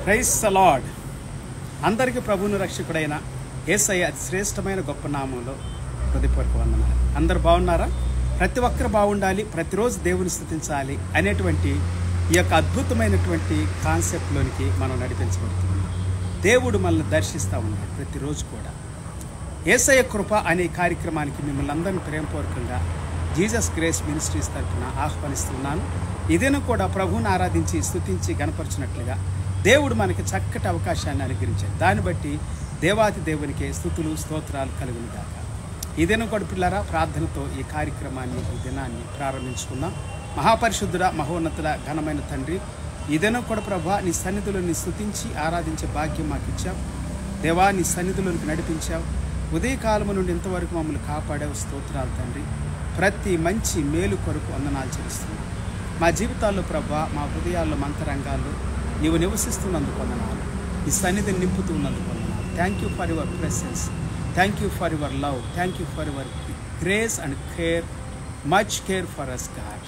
Praise the lord. అందరికీ ప్రభువును రక్షకుడైన యేసయ్య అతి శ్రేష్టమైన గొప్ప నామంలో హృదయపూర్వక వందనాలు. అందరు బాగున్నారా? ప్రతి ఒక్కరు బాగుండాలి, ప్రతిరోజు దేవుని స్తుతించాలి అనేటువంటి ఈ యొక్క అద్భుతమైనటువంటి కాన్సెప్ట్లోనికి మనం నడిపించబడుతున్నాం. దేవుడు మనల్ని దర్శిస్తూ ఉన్నాడు ప్రతిరోజు కూడా. యేసయ్య కృప అనే కార్యక్రమానికి మిమ్మల్ని అందరినీ ప్రేమపూర్వకంగా జీసస్ గ్రేస్ మినిస్ట్రీస్ తరఫున ఆహ్వానిస్తున్నాను. ఇదేను కూడా ప్రభువుని ఆరాధించి స్తుతించి గణపరచినట్లుగా దేవుడు మనకి చక్కటి అవకాశాన్ని అనుగ్రహించాడు. దాన్ని బట్టి దేవాతి దేవునికి స్తుతులు స్తోత్రాలు కలుగును గాక. ఇదేను కూడా పిల్లరా, ప్రార్థనతో ఈ కార్యక్రమాన్ని ఈ దినాన్ని ప్రారంభించుకుందాం. మహాపరిశుద్ధుడ మహోన్నతుల ఘనమైన తండ్రి, ఇదేను కూడా ప్రభా నీ సన్నిధిలో నీ స్తుతించి ఆరాధించే భాగ్యం మాకు ఇచ్చావు. దేవా నీ సన్నిధిలోనికి నడిపించావు. ఉదయకాలము నుండి ఇంతవరకు మమ్మల్ని కాపాడావు. స్తోత్రాలు తండ్రి. ప్రతి మంచి మేలు కొరకు వందనాలు చెల్లిస్తున్నాం. మా జీవితాల్లో ప్రభా, మా హృదయాల్లో మంతరంగాల్లో నీవు నివసిస్తున్నందుకు వందనాలు. ఈ సన్నిధిని నింపుతూ ఉన్నందుకు వందనాలు. Thank you for your presence. Thank you for your love. Thank you for your grace and care. Much care for us God.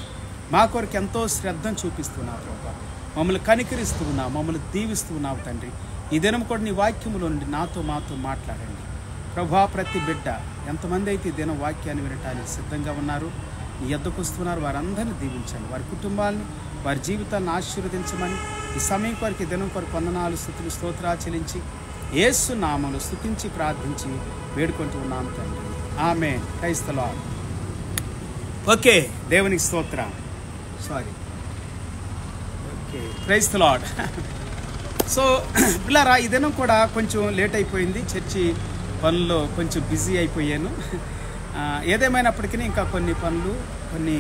మా కొరకు ఎంతో శ్రద్ధను చూపిస్తున్నావు ప్రభా. మమ్మల్ని కనికరిస్తూ ఉన్నావు, మమ్మల్ని దీవిస్తూ ఉన్నావు తండ్రి. ఈ దినం కూడా నీ వాక్యములో నుండి నాతో మాతో మాట్లాడండి ప్రభా. ప్రతి బిడ్డ ఎంతమంది అయితే ఈ దినం వాక్యాన్ని వినటానికి సిద్ధంగా ఉన్నారు, నీ యొద్దకు వస్తున్నారు, వారందరినీ దీవించండి. వారి కుటుంబాలని, వారి జీవితాలను ఆశీర్వదించమని ఈ సమయం కొరకు, ఈ దినం కొరకు వందనాలు స్తుతులు స్తోత్రాలు చెల్లించి యేసు నామములో స్తుతించి ప్రార్థించి వేడుకుంటూ ఉన్నాను తండ్రి. Amen. Praise the Lord. Okay, దేవునికి స్తోత్రం. Okay, praise the Lord. So పిల్లరా, ఈ దినం కూడా కొంచెం లేట్ అయిపోయింది. చర్చి పనుల్లో కొంచెం బిజీ అయిపోయాను. ఏదేమైనప్పటికీ ఇంకా కొన్ని పనులు, కొన్ని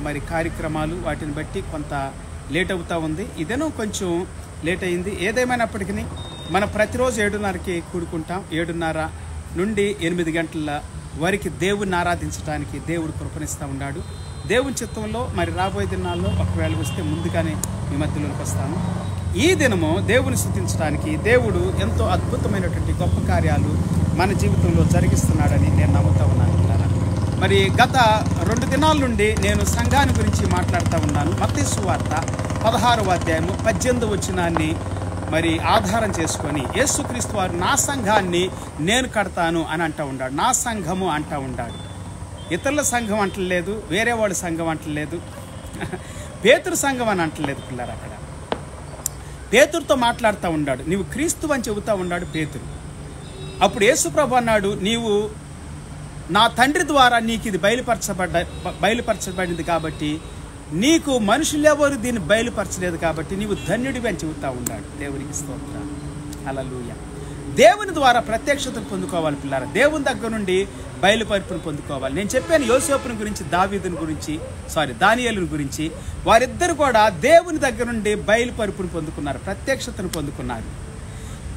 మరి కార్యక్రమాలు, వాటిని బట్టి కొంత లేట్ అవుతూ ఉంది. ఇదేనో కొంచెం లేట్ అయింది. ఏదేమైనప్పటికీ మనం ప్రతిరోజు 7:30కి కూడుకుంటాం. 7:30 నుండి 8 గంటల వరకు దేవుడిని ఆరాధించడానికి దేవుడు కృపణిస్తూ ఉన్నాడు. దేవుని చిత్తంలో మరి రాబోయే దినాల్లో ఒకవేళ వస్తే ముందుగానే మీ మధ్యలోకి వస్తాను. ఈ దినము దేవుని స్తుతించడానికి దేవుడు ఎంతో అద్భుతమైనటువంటి గొప్ప కార్యాలు మన జీవితంలో జరిగిస్తున్నాడని నేను నమ్ముతా ఉన్నాను. మరి గత 2 దినాల నుండి నేను సంఘాన్ని గురించి మాట్లాడుతూ ఉన్నాను. మత్తయి సువార్త 16వ అధ్యాయము 18వ వచనాన్ని మరి ఆధారం చేసుకొని యేసుక్రీస్తు వారు నా సంఘాన్ని నేను కడతాను అని అంటూ ఉన్నాడు. నా సంఘము అంటూ ఉన్నాడు. ఇతరుల సంఘం అంటలేదు, వేరే వాళ్ళ సంఘం అంటలేదు, పేతురు సంఘం అని అంటలేదు పిల్లలు. అక్కడ పేతురుతో మాట్లాడుతూ ఉన్నాడు. నీవు క్రీస్తు అని చెబుతూ ఉన్నాడు పేతురు. అప్పుడు యేసుప్రభు అన్నాడు, నీవు నా తండ్రి ద్వారా నీకు ఇది బయలుపరచబడింది కాబట్టి, నీకు మనుషులెవరు దీన్ని బయలుపరచలేదు కాబట్టి నీవు ధన్యుడివి అని చెబుతూ ఉన్నాడు. దేవునికి స్తోత్రాలు. హల్లెలూయా. దేవుని ద్వారా ప్రత్యక్షతను పొందుకోవాలి పిల్లారా. దేవుని దగ్గర నుండి బయలుపరుపును పొందుకోవాలి. నేను చెప్పాను యోసేపుని గురించి, దానియేలుని గురించి. వారిద్దరు కూడా దేవుని దగ్గర నుండి బయలుపరుపును పొందుకున్నారు, ప్రత్యక్షతను పొందుకున్నారు.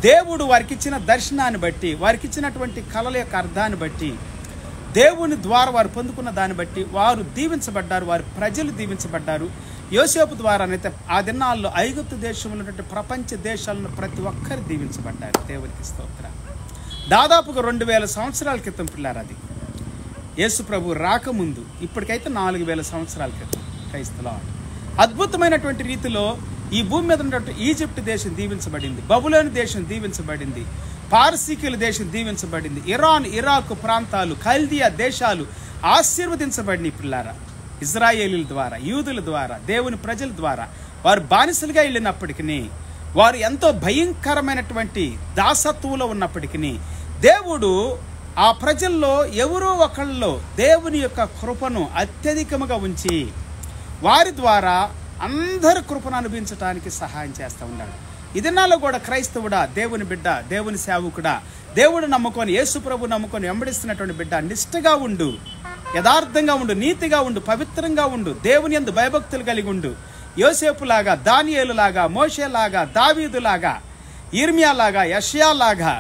దేవుడు వారికి ఇచ్చిన దర్శనాన్ని బట్టి, వారికి ఇచ్చినటువంటి కళల యొక్క అర్థాన్ని బట్టి, దేవుని ద్వారా వారు పొందుకున్న దాన్ని బట్టి వారు దీవించబడ్డారు, వారి ప్రజలు దీవించబడ్డారు. యోసేపు ద్వారానైతే ఆ దినాల్లో ఐగుప్తు దేశంలో ఉన్నటువంటి ప్రపంచ దేశాలను ప్రతి ఒక్కరు దీవించబడ్డారు. దేవునికి స్తోత్రం. దాదాపుగా 2000 సంవత్సరాల క్రితం పిల్లారు అది. యేసు ప్రభు రాకముందు, ఇప్పటికైతే 4000 సంవత్సరాల క్రితం. Praise the Lord. అద్భుతమైనటువంటి రీతిలో ఈ భూమి మీద ఉన్నటువంటి ఈజిప్ట్ దేశం దీవించబడింది, బబులోను దేశం దీవించబడింది, పారసీకుల దేశం దీవించబడింది, ఇరాన్, ఇరాక్ ప్రాంతాలు, కల్దియా దేశాలు ఆశీర్వదించబడినాయి పిల్లారా. ఇజ్రాయేలీల ద్వారా, యూదుల ద్వారా, దేవుని ప్రజల ద్వారా వారు బానిసలుగా వెళ్ళినప్పటికీ, వారు ఎంతో భయంకరమైనటువంటి దాసత్వంలో ఉన్నప్పటికీ దేవుడు ఆ ప్రజల్లో ఎవరో ఒకళ్ళలో దేవుని యొక్క కృపను అత్యధికముగా ఉంచి వారి ద్వారా అందరి కృపను అనుభవించడానికి సహాయం చేస్తూ ఉన్నాడు. ఈ దినాల్లో కూడా క్రైస్తవుడా, దేవుని బిడ్డ, దేవుని సేవకుడా, దేవుడు నమ్ముకొని, యేసు ప్రభు నమ్ముకొని వెంబడిస్తున్నటువంటి బిడ్డ, నిష్ఠగా ఉండు, యథార్థంగా ఉండు, నీతిగా ఉండు, పవిత్రంగా ఉండు, దేవుని యందు భయభక్తులు కలిగి ఉండు. యోసేపులాగా, దానియేలులాగా, మోషేలాగా, దావీదులాగా, ఇర్మియాలాగా, యెషయాలాగా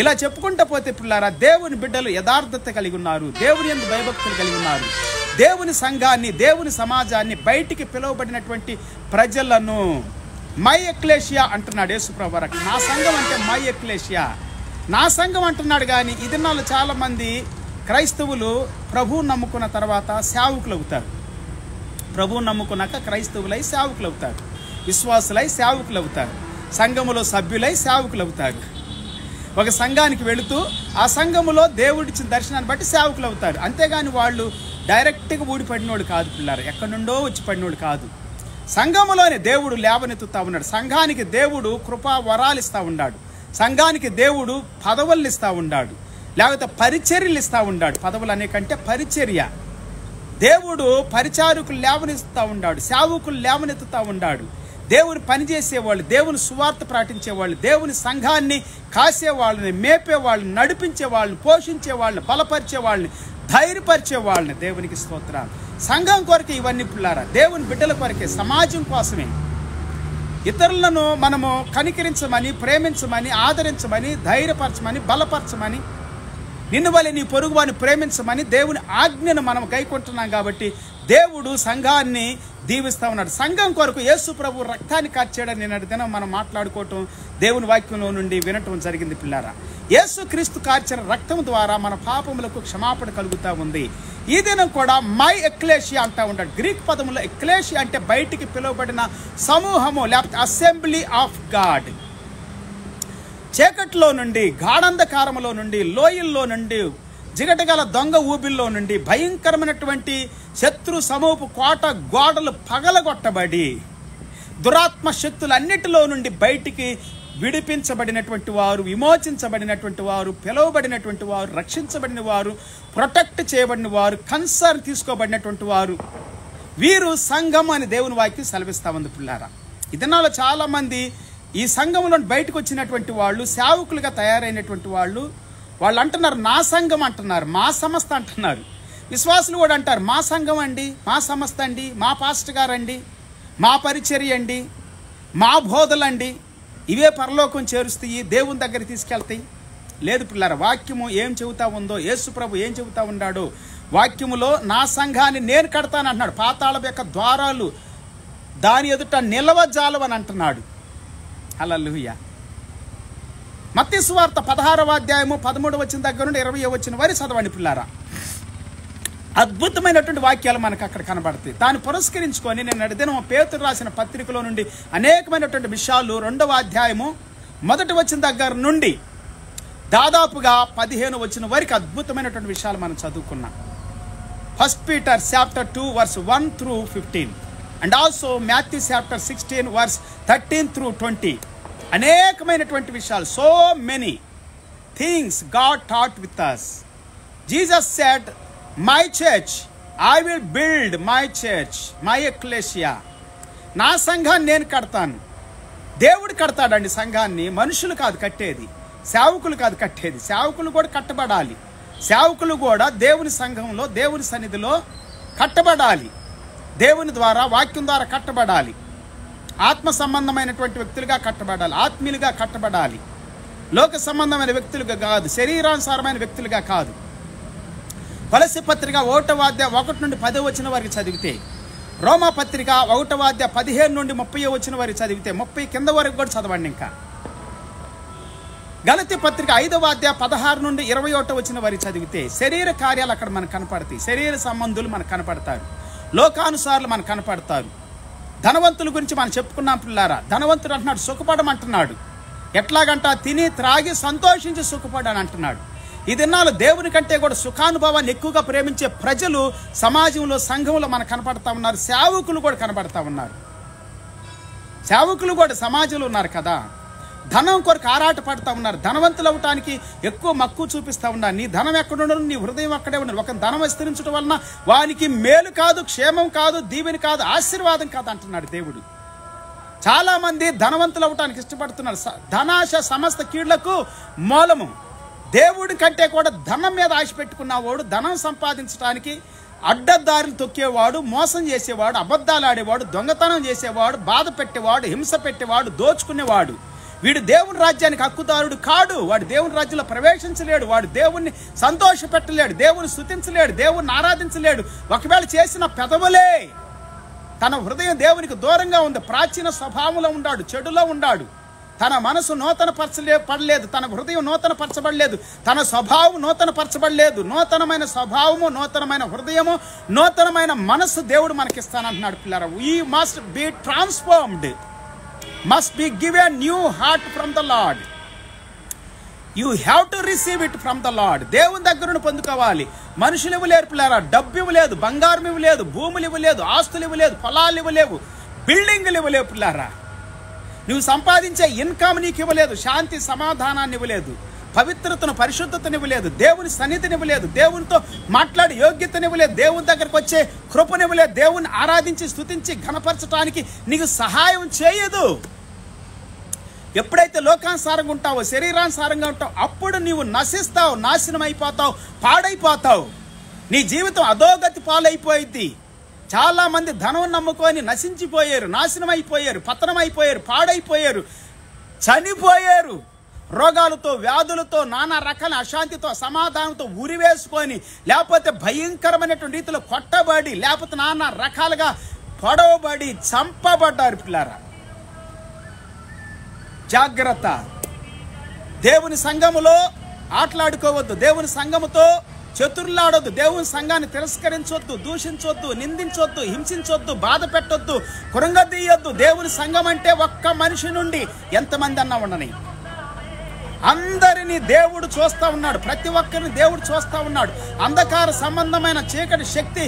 ఇలా చెప్పుకుంటూ పోతే పిల్లారా, దేవుని బిడ్డలు యథార్థత కలిగి ఉన్నారు, దేవుని యందు భయభక్తులు కలిగి ఉన్నారు. దేవుని సంఘాన్ని, దేవుని సమాజాన్ని, బయటికి పిలువబడినటువంటి ప్రజలను మై ఎక్లేషియా అంటున్నాడు యేసుప్రభు. నా సంఘం అంటే మై ఎక్లేషియా, నా సంఘం అంటున్నాడు. కానీ ఈ దినాల్లో చాలామంది క్రైస్తవులు ప్రభువుని నమ్ముకున్న తర్వాత సేవకులు అవుతారు. ప్రభువుని నమ్ముకున్నాక క్రైస్తవులై సేవకులు అవుతారు, విశ్వాసులై సేవకులు అవుతారు. సంఘములో సభ్యులై సేవకులు అవుతారు. ఒక సంఘానికి వెళుతూ ఆ సంఘములో దేవుడిచ్చిన దర్శనాన్ని బట్టి సేవకులు అవుతారు. అంతేగాని వాళ్ళు డైరెక్ట్గా ఊడిపడినోడు కాదు పిల్లారు, ఎక్కడి నుండో వచ్చి పడినోడు కాదు. సంఘములోనే దేవుడు లేవనెత్తుతా ఉన్నాడు. సంఘానికి దేవుడు కృపా వరాలు ఇస్తూ ఉన్నాడు. సంఘానికి దేవుడు పదవులు ఇస్తూ ఉన్నాడు, లేకపోతే పరిచర్యలు ఇస్తూ ఉన్నాడు. పదవులు అనే కంటే పరిచర్య. దేవుడు పరిచారకులు లేవనెత్తుతా ఉన్నాడు, సేవకులు లేవనెత్తుతా ఉన్నాడు. దేవుని పనిచేసేవాళ్ళు, దేవుని సువార్త ప్రకటించేవాళ్ళు, దేవుని సంఘాన్ని కాసేవాళ్ళని, మేపేవాళ్ళని, నడిపించే వాళ్ళని, పోషించే వాళ్ళని, బలపరిచే వాళ్ళని, ధైర్యపరిచే వాళ్ళని. దేవునికి స్తోత్రాలు. సంఘం కొరకే ఇవన్నీ పిల్లారా, దేవుని బిడ్డల కొరకే, సమాజం కోసమే. ఇతరులను మనము కనికరించమని, ప్రేమించమని, ఆదరించమని, ధైర్యపరచమని, బలపరచమని, నిన్ను వలె నీ పొరుగువాని ప్రేమించమని దేవుని ఆజ్ఞను మనం గైకొంటున్నాం. కాబట్టి దేవుడు సంఘాన్ని దీవిస్తూ ఉన్నాడు. సంఘం కొరకు యేసు ప్రభు రక్తాన్ని కార్చాడని నిన్నటి దినం మనం మాట్లాడుకోవటం, దేవుని వాక్యంలో నుండి వినటం జరిగింది పిల్లారా. యేసు క్రీస్తు కార్చిన రక్తం ద్వారా మన పాపములకు క్షమాపణ కలుగుతూ ఉంది. ఈ దినం కూడా మై ఎక్లేషియా అంటూ ఉంటాడు. గ్రీక్ పదములో ఎక్లేషియా అంటే బయటికి పిలువబడిన సమూహము, లేకపోతే అసెంబ్లీ ఆఫ్ గాడ్. చీకట్లో నుండి, గాఢంధకారములో నుండి, లోయల్లో నుండి, జిగటగల దొంగ ఊబిల్లో నుండి, భయంకరమైనటువంటి శత్రు సమూహపు కోట గోడలు పగలగొట్టబడి, దురాత్మ శక్తులన్నిటిలో నుండి బయటికి విడిపించబడినటువంటి వారు, విమోచించబడినటువంటి వారు, పిలువబడినటువంటి వారు, రక్షించబడిన వారు, ప్రొటెక్ట్ చేయబడిన వారు, కన్సర్న్ తీసుకోబడినటువంటి వారు, వీరు సంఘం అని దేవుని వాక్యం సెలవిస్తా ఉంది పిల్లారా. ఈ దినాల్లో చాలామంది ఈ సంఘంలో బయటకు వచ్చినటువంటి వాళ్ళు, సేవకులుగా తయారైనటువంటి వాళ్ళు అంటున్నారు నా సంఘం అంటున్నారు, మా సంస్థ అంటున్నారు. విశ్వాసులు కూడా అంటారు మా సంఘం అండి, మా సంస్థ అండి, మా పాస్టర్ గారు అండి, మా పరిచర్య అండి, మా బోధలండి, ఇవే పరలోకం చేరుస్తాయి, దేవుని దగ్గర తీసుకెళ్తాయి. లేదు పిల్లారా, వాక్యము ఏం చెబుతా ఉందో, యేసు ప్రభు ఏం చెబుతా ఉన్నాడో, వాక్యములో నా సంఘాన్ని నేను కడతాను అంటున్నాడు. పాతాళం యొక్క ద్వారాలు దాని ఎదుట నిలవజాలవని అంటున్నాడు. హల్లెలూయా. మత్తయి సువార్త 16వ అధ్యాయము 13వ వచనం దగ్గర నుండి 20వ వచనం వరకు చదవండి పిల్లారా. అద్భుతమైనటువంటి వాక్యాలు మనకు అక్కడ కనబడతాయి. దాన్ని పురస్కరించుకొని నేను నడిదిన పేతురు రాసిన పత్రికలో నుండి అనేకమైనటువంటి విషయాలు 2వ అధ్యాయము 1వ వచనం దగ్గర నుండి దాదాపుగా 15వ వచనం వరకు అద్భుతమైనటువంటి విషయాలు మనం చదువుకున్నాం. 1 Peter chapter 2 verse 1 through 15 and also Matthew chapter 16 verse 13 through 20. అనేకమైనటువంటి విషయాలు, so many things God taught with us. Jesus said my church I will build my church, my ecclesia. నా సంఘాన్ని నేను కడతాను. దేవుడు కడతాడండి సంఘాన్ని, మనుషులు కాదు కట్టేది, సేవకులు కాదు కట్టేది. సేవకులు కూడా కట్టబడాలి. సేవకులు కూడా దేవుని సంఘంలో, దేవుని సన్నిధిలో కట్టబడాలి. దేవుని ద్వారా, వాక్యం ద్వారా కట్టబడాలి. ఆత్మ సంబంధమైనటువంటి వ్యక్తులుగా కట్టబడాలి, ఆత్మీయులుగా కట్టబడాలి. లోక సంబంధమైన వ్యక్తులుగా కాదు, శరీరానుసారమైన వ్యక్తులుగా కాదు. కొలస్సీ పత్రిక 1వ అధ్యాయం 1 నుండి 10వ వచనం వరకు చదివితే, రోమా పత్రిక 1వ అధ్యాయం 15 నుండి 30వ వచనం వరకు చదివితే, 30 కింద వరకు కూడా చదవండి. ఇంకా గలతీ పత్రిక 5వ అధ్యాయం 16 నుండి 21వ వచనం వరకు చదివితే శరీర కార్యాలు అక్కడ మనకు కనపడతాయి. శరీర సంబంధులు మనకు కనపడతారు, లోకానుసారులు మనకు కనపడతారు. ధనవంతుల గురించి మనం చెప్పుకున్నాం పిల్లారా. ధనవంతుడు అంటున్నాడు సుఖపడమంటున్నాడు. ఎట్లాగంట, తిని త్రాగి సంతోషించి సుఖపడని అంటున్నాడు. ఈ దినాలు దేవుని కంటే కూడా సుఖానుభవాన్ని ఎక్కువగా ప్రేమించే ప్రజలు సమాజంలో, సంఘంలో మనకు కనపడతా ఉన్నారు. సేవకులు కూడా కనపడతా ఉన్నారు. సేవకులు కూడా సమాజంలో ఉన్నారు కదా. ధనం కొరకు ఆరాట పడుతూ ఉన్నారు. ధనవంతులు అవటానికి ఎక్కువ మక్కువ చూపిస్తూ ఉన్నారు. నీ ధనం ఎక్కడుండరు, నీ హృదయం అక్కడే ఉండరు. ఒక ధనం విస్తరించడం వలన వానికి మేలు కాదు, క్షేమం కాదు, దీవెని కాదు, ఆశీర్వాదం కాదు అంటున్నాడు దేవుడు. చాలా మంది ధనవంతులు అవటానికి ఇష్టపడుతున్నారు. ధనాశ సమస్త కీళ్లకు మూలము. దేవుడి కంటే కూడా ధనం మీద ఆశ పెట్టుకున్నవాడు, ధనం సంపాదించడానికి అడ్డదారులు తొక్కేవాడు, మోసం చేసేవాడు, అబద్ధాలు ఆడేవాడు, దొంగతనం చేసేవాడు, బాధ పెట్టేవాడు, హింస పెట్టేవాడు, దోచుకునేవాడు, వీడు దేవుని రాజ్యానికి హక్కుదారుడు కాడు. వాడు దేవుని రాజ్యంలో ప్రవేశించలేడు. వాడు దేవుణ్ణి సంతోష పెట్టలేడు, దేవుని స్తుతించలేడు, దేవుణ్ణి ఆరాధించలేడు. ఒకవేళ చేసిన పెదవులే, తన హృదయం దేవునికి దూరంగా ఉంది, ప్రాచీన స్వభావంలో ఉన్నాడు, చెడులో ఉన్నాడు. తన మనసు నూతన పడలేదు, తన హృదయం నూతన పరచబడలేదు, తన స్వభావం నూతన పరచబడలేదు. నూతనమైన స్వభావము, నూతనమైన హృదయము, నూతనమైన మనస్సు దేవుడు మనకిస్తానంటున్నాడు పిల్లరా. We must be transformed. must be given new heart from the Lord. You have to receive it from the Lord. దేవుని దగ్గర నుండి పొందుకోవాలి. మనుషులు ఇవ్వలేరు పిల్లారా, డబ్బు ఇవ్వలేదు, బంగారం ఇవ్వలేదు, భూములు ఇవ్వలేదు, ఆస్తులు ఇవ్వలేదు, పొలాలు ఇవ్వలేవు, బిల్డింగులు ఇవ్వలేవు పిల్లారా. నువ్వు సంపాదించే ఇన్కమ్ నీకు ఇవ్వలేదు, శాంతి సమాధానాన్ని ఇవ్వలేదు, పవిత్రతను పరిశుద్ధతనివ్వలేదు, దేవుని సన్నిధినివ్వలేదు, దేవునితో మాట్లాడే యోగ్యతనివ్వలేదు, దేవుని దగ్గరకు వచ్చే కృపనివ్వలేదు, దేవుని ఆరాధించి స్తుతించి ఘనపరచడానికి నీకు సహాయం చేయదు. ఎప్పుడైతే లోకానుసారంగా ఉంటావో, శరీరానుసారంగా ఉంటావు, అప్పుడు నీవు నశిస్తావు, నాశనం అయిపోతావు, పాడైపోతావు. నీ జీవితం అధోగతి పాలైపోయింది. చాలా మంది ధనం నమ్ముకొని నశించిపోయారు, నాశనం అయిపోయారు, పతనం అయిపోయారు, పాడైపోయారు, చనిపోయారు. రోగాలతో, వ్యాధులతో, నానా రకాల అశాంతితో, సమాధానంతో ఉరివేసుకొని, లేకపోతే భయంకరమైనటువంటి రీతిలో కొట్టబడి, లేకపోతే నానా రకాలుగా పొడవబడి చంపబడ్డారు పిల్లారా. జాగ్రత్త. దేవుని సంఘములో ఆటలాడుకోవద్దు, దేవుని సంఘముతో చతుర్లాడొద్దు, దేవుని సంఘాన్ని తిరస్కరించొద్దు, దూషించొద్దు, నిందించొద్దు, హింసించొద్దు, బాధ పెట్టొద్దు, కురంగదీయొద్దు. దేవుని సంఘం అంటే ఒక్క మనిషి నుండి ఎంతమంది అన్నా ఉండని, అందరినీ దేవుడు చూస్తూ ఉన్నాడు, ప్రతి ఒక్కరిని దేవుడు చూస్తూ ఉన్నాడు. అంధకార సంబంధమైన చీకటి శక్తి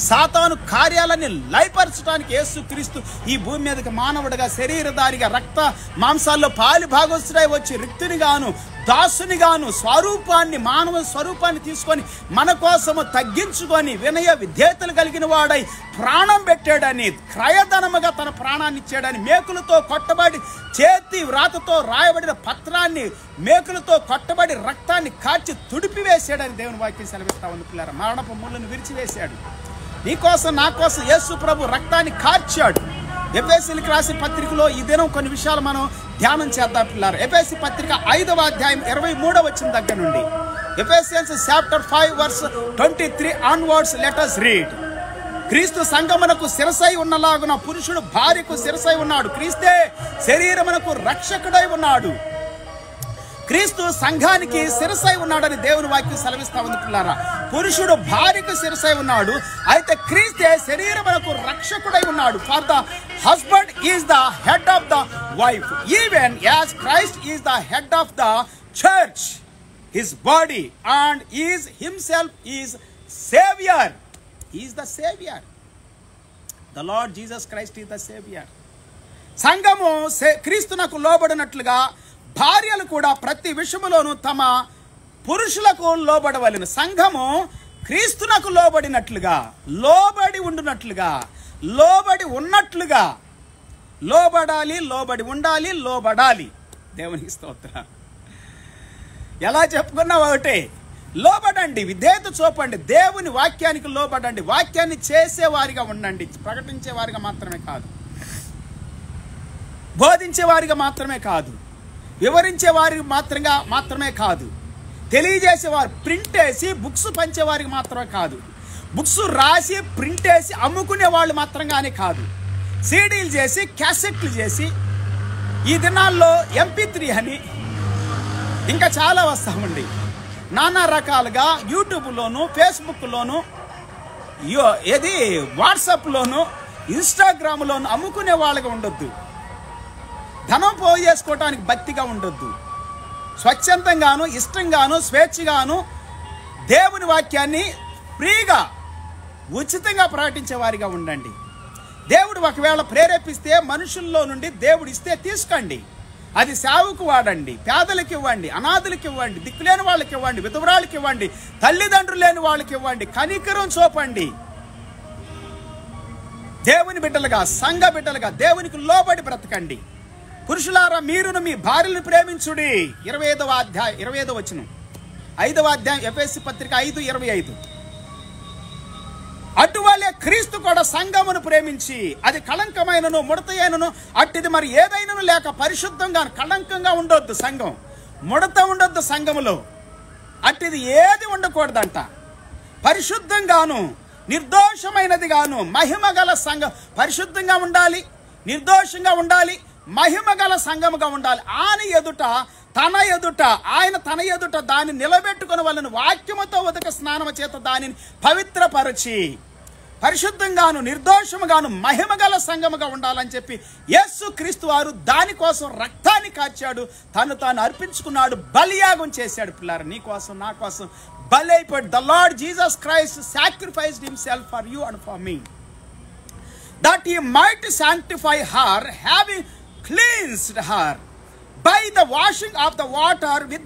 సాతాను కార్యాలన్నీ లయపరచడానికి యేసుక్రీస్తు ఈ భూమి మీదకి మానవుడిగా, శరీరధారిగా, రక్త మాంసాల్లో పాలి భాగస్తుడై వచ్చి రిక్తుని గాను, దాసుని గాను, స్వరూపాన్ని, మానవ స్వరూపాన్ని తీసుకొని మన కోసము తగ్గించుకొని వినయ విధేయతలు కలిగిన వాడై ప్రాణం పెట్టాడని, క్రయధనముగా తన ప్రాణాన్ని ఇచ్చాడని, మేకులతో కొట్టబడి చేతి వ్రాతతో రాయబడిన పత్రాన్ని మేకులతో కొట్టబడి రక్తాన్ని కార్చి తుడిపివేశాడని దేవుని వాక్యం సెలవిస్తా ఉంది పిల్లారా. మరణపు ముళ్ళను విరిచివేశాడు. నీకోసం, నా కోసం యేసు ప్రభు రక్తాన్ని కార్చాడు. ఎఫెసీయులకు రాసిన పత్రికలో ఈ దినం కొన్ని విషయాలు మనం ధ్యానం చేద్దాం పిల్లారు. ఎఫెసీ పత్రిక 5వ అధ్యాయం 23వ వచనం దగ్గర నుండి, Ephesians chapter 5 verse 23 onwards let us read. క్రీస్తు సంఘమునకు శిరసై ఉన్నలాగున పురుషుడు భార్యకు శిరసై ఉన్నాడు. క్రీస్తే శరీరమునకు రక్షకుడై ఉన్నాడు. క్రీస్తు సంఘానికి శిరసై ఉన్నాడని దేవుని వాక్యం సెలవిస్తా ఉంది పిల్లారా. పురుషుడు భార్యకు శిరసై ఉన్నాడు, అయితే క్రీస్తే శరీరమునకు రక్షకుడై ఉన్నాడు. For the husband is the head of the wife, even as Christ is the head of the church, his body, and is himself is saviour. Is the saviour. The lord Jesus Christ is the saviour. సంఘము క్రీస్తునకు లోబడినట్లుగా భార్యలు కూడా ప్రతి విషయములోనూ తమ పురుషులకు లోబడవలెను. సంఘము క్రీస్తునకు లోబడినట్లుగా, లోబడి ఉండునట్లుగా, లోబడి ఉన్నట్లుగా, లోబడాలి, లోబడి ఉండాలి, లోబడాలి. దేవునికి స్తోత్రం. ఎలా చెప్పుకున్నా ఒకటే, లోబడండి, విధేయత చూపండి, దేవుని వాక్యానికి లోబడండి, వాక్యాన్ని చేసేవారిగా ఉండండి. ప్రకటించేవారిగా మాత్రమే కాదు, బోధించేవారిగా మాత్రమే కాదు, వివరించే వారికి మాత్రమే కాదు, తెలియజేసేవారు, ప్రింట్ వేసి బుక్స్ పంచేవారికి మాత్రమే కాదు, బుక్స్ రాసి ప్రింట్ వేసి అమ్ముకునే వాళ్ళు మాత్రంగానే కాదు, సీడీలు చేసి, క్యాసెట్లు చేసి, ఈ దినాల్లో MP3 అని ఇంకా చాలా వస్తామండి. నానా రకాలుగా యూట్యూబ్లోను, ఫేస్బుక్లోను, వాట్సాప్లోను, ఇన్స్టాగ్రామ్లోను అమ్ముకునే వాళ్ళగా ఉండొద్దు. ధనం పోగు చేసుకోవటానికి భక్తిగా ఉండొద్దు. స్వచ్ఛందంగాను, ఇష్టంగాను, స్వేచ్ఛగాను దేవుని వాక్యాన్ని ఫ్రీగా, ఉచితంగా ప్రకటించే వారిగా ఉండండి. దేవుడు ఒకవేళ ప్రేరేపిస్తే, మనుషుల్లో నుండి దేవుడు ఇస్తే తీసుకోండి, అది సేవకు వాడండి, పేదలకు ఇవ్వండి, అనాథులకు ఇవ్వండి, దిక్కులేని వాళ్ళకి ఇవ్వండి, విధవరాళ్ళకి ఇవ్వండి, తల్లిదండ్రులు లేని వాళ్ళకి ఇవ్వండి, కనికరం చూపండి. దేవుని బిడ్డలుగా, సంఘ బిడ్డలుగా దేవునికి లోబడి బ్రతకండి. పురుషులారా, మీరును మీ భార్యలను ప్రేమించుడి. 25వ అధ్యాయం 25వ వచనం, 5వ అధ్యాయం ఎఫెసీ పత్రిక 5:25. అటువలే క్రీస్తు కూడా సంఘమును ప్రేమించి, అది కళంకమైనను ముడతయైనను అట్టిది మరి ఏదైనను లేక పరిశుద్ధంగా, కళంకంగా ఉండొద్దు సంఘం, ముడత ఉండొద్దు సంఘములో, అట్టిది ఏది ఉండకూడదంట. పరిశుద్ధంగాను నిర్దోషమైనది గాను మహిమ గల సంఘం. పరిశుద్ధంగా ఉండాలి, నిర్దోషంగా ఉండాలి, మహిమ గల సంఘముగా ఉండాలి. ఆయన తన ఎదుట దాన్ని నిలబెట్టుకుని వాళ్ళని వాక్యముతో ఉదక స్నానము చేత దానిని పవిత్రపరచి, పరిశుద్ధంగాను నిర్దోషముగాను మహిమగల సంఘముగా ఉండాలని చెప్పి యేసుక్రీస్తు వారు దానికోసం రక్తాన్ని కార్చాడు, తను తాను అర్పించుకున్నాడు, బలియాగం చేశాడు. పిల్లారా, నీ కోసం నా కోసం బలి అయిపోయాడు. The lord Jesus Christ sacrificed himself for you and for me, that he might sanctify her, having cleansed her by the washing of the water with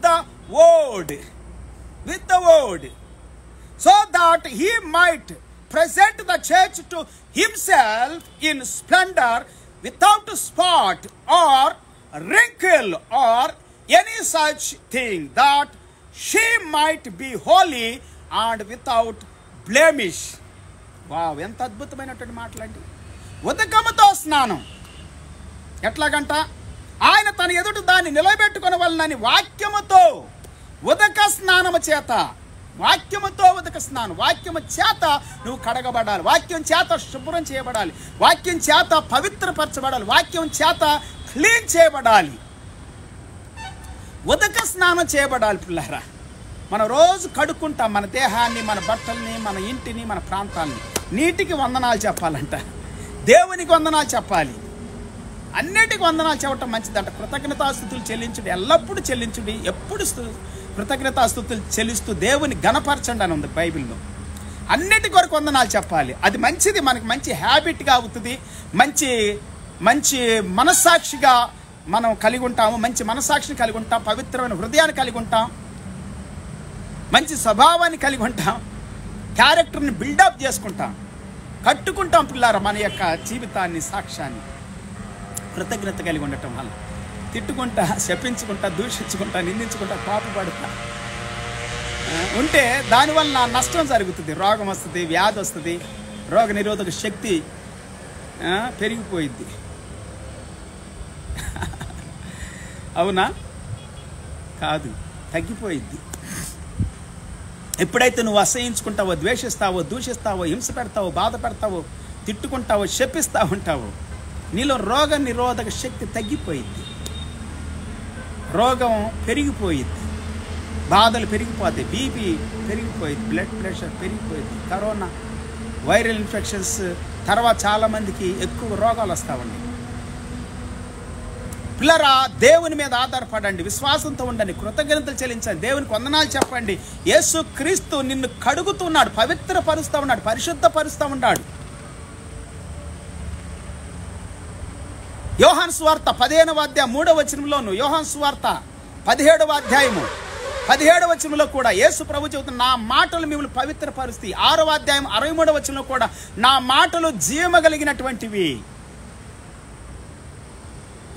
the word, so that he might present the church to himself in splendor, without spot or wrinkle or any such thing, that she might be holy and without blemish. Wow, ఎంత అద్భుతమైనటువంటి మాటలండి. ఉదకముతో స్నానం ఎట్లాగంట? ఆయన తన ఎదుట దాన్ని నిలబెట్టుకుని వలనని వాక్యముతో ఉదక స్నానము చేత, వాక్యముతో ఉదక స్నానం, వాక్యము చేత నువ్వు కడగబడాలి, వాక్యం చేత శుభ్రం చేయబడాలి, వాక్యం చేత పవిత్రపరచబడాలి, వాక్యం చేత క్లీన్ చేయబడాలి, ఉదక స్నానం చేయబడాలి. పిల్లారా, మనం రోజు కడుక్కుంటాం మన దేహాన్ని, మన బట్టల్ని, మన ఇంటిని, మన ప్రాంతాన్ని. నీటికి వందనాలు చెప్పాలంట, దేవునికి వందనాలు చెప్పాలి, అన్నిటికి వందనాలు చెప్పటం మంచిదంట. కృతజ్ఞతాస్తుతులు చెల్లించుడి, ఎల్లప్పుడూ చెల్లించుడి, ఎప్పుడు కృతజ్ఞతాస్తుతులు చెల్లిస్తూ దేవుని గణపరచండి అని ఉంది బైబిల్లో. అన్నిటి కొరకు వందనాలు చెప్పాలి, అది మంచిది, మనకి మంచి హ్యాబిట్గా అవుతుంది, మంచి మంచి మనస్సాక్షిగా మనం కలిగి ఉంటాము, మంచి మనస్సాక్షిని కలిగి ఉంటాం, పవిత్రమైన హృదయాన్ని కలిగి ఉంటాం, మంచి స్వభావాన్ని కలిగి ఉంటాం, క్యారెక్టర్ని బిల్డప్ చేసుకుంటాం, కట్టుకుంటాం. పిల్లారా, మన యొక్క జీవితాన్ని, సాక్ష్యాన్ని కృతజ్ఞత కలిగి ఉండటం వల్ల తిట్టుకుంటా, శపించుకుంటా, దూషించుకుంటా, నిందించుకుంటా, పాపపడుతా ఉంటే దానివల్ల నష్టం జరుగుతుంది. రోగం వస్తుంది, వ్యాధి వస్తుంది, రోగ నిరోధక శక్తి పెరిగిపోయిద్ది. అవునా? కాదు, తగ్గిపోయిద్ది. ఎప్పుడైతే నువ్వు అసహించుకుంటావో, ద్వేషిస్తావో, దూషిస్తావో, హింస పెడతావో, బాధ పెడతావో, తిట్టుకుంటావో, శపిస్తూ ఉంటావో, నీలో రోగ నిరోధక శక్తి తగ్గిపోయిద్ది, రోగం పెరిగిపోయిద్ది, బాధలు పెరిగిపోతాయి, బీపీ పెరిగిపోయింది, బ్లడ్ ప్రెషర్ పెరిగిపోయింది, కరోనా వైరల్ ఇన్ఫెక్షన్స్ తర్వాత చాలామందికి ఎక్కువ రోగాలు వస్తామండి. పిల్లరా, దేవుని మీద ఆధారపడండి, విశ్వాసంతో ఉండండి, కృతజ్ఞతలు చెల్లించండి, దేవునికి వందనాలు చెప్పండి. యేసుక్రీస్తు నిన్ను కడుగుతున్నాడు, పవిత్రపరుస్తూ ఉన్నాడు, పరిశుద్ధపరుస్తూ ఉన్నాడు. యోహాను సువార్త 15వ అధ్యాయం 3వ వచనంలోను, యోహాను సువార్త 17వ అధ్యాయము 17వ వచనంలో కూడా యేసు ప్రభు చెబుతున్న నా మాటలు మిమ్మల్ని పవిత్రపరుస్తాయి. 6వ అధ్యాయం 63వ వచనంలో కూడా నా మాటలు జీవము కలిగినటువంటివి,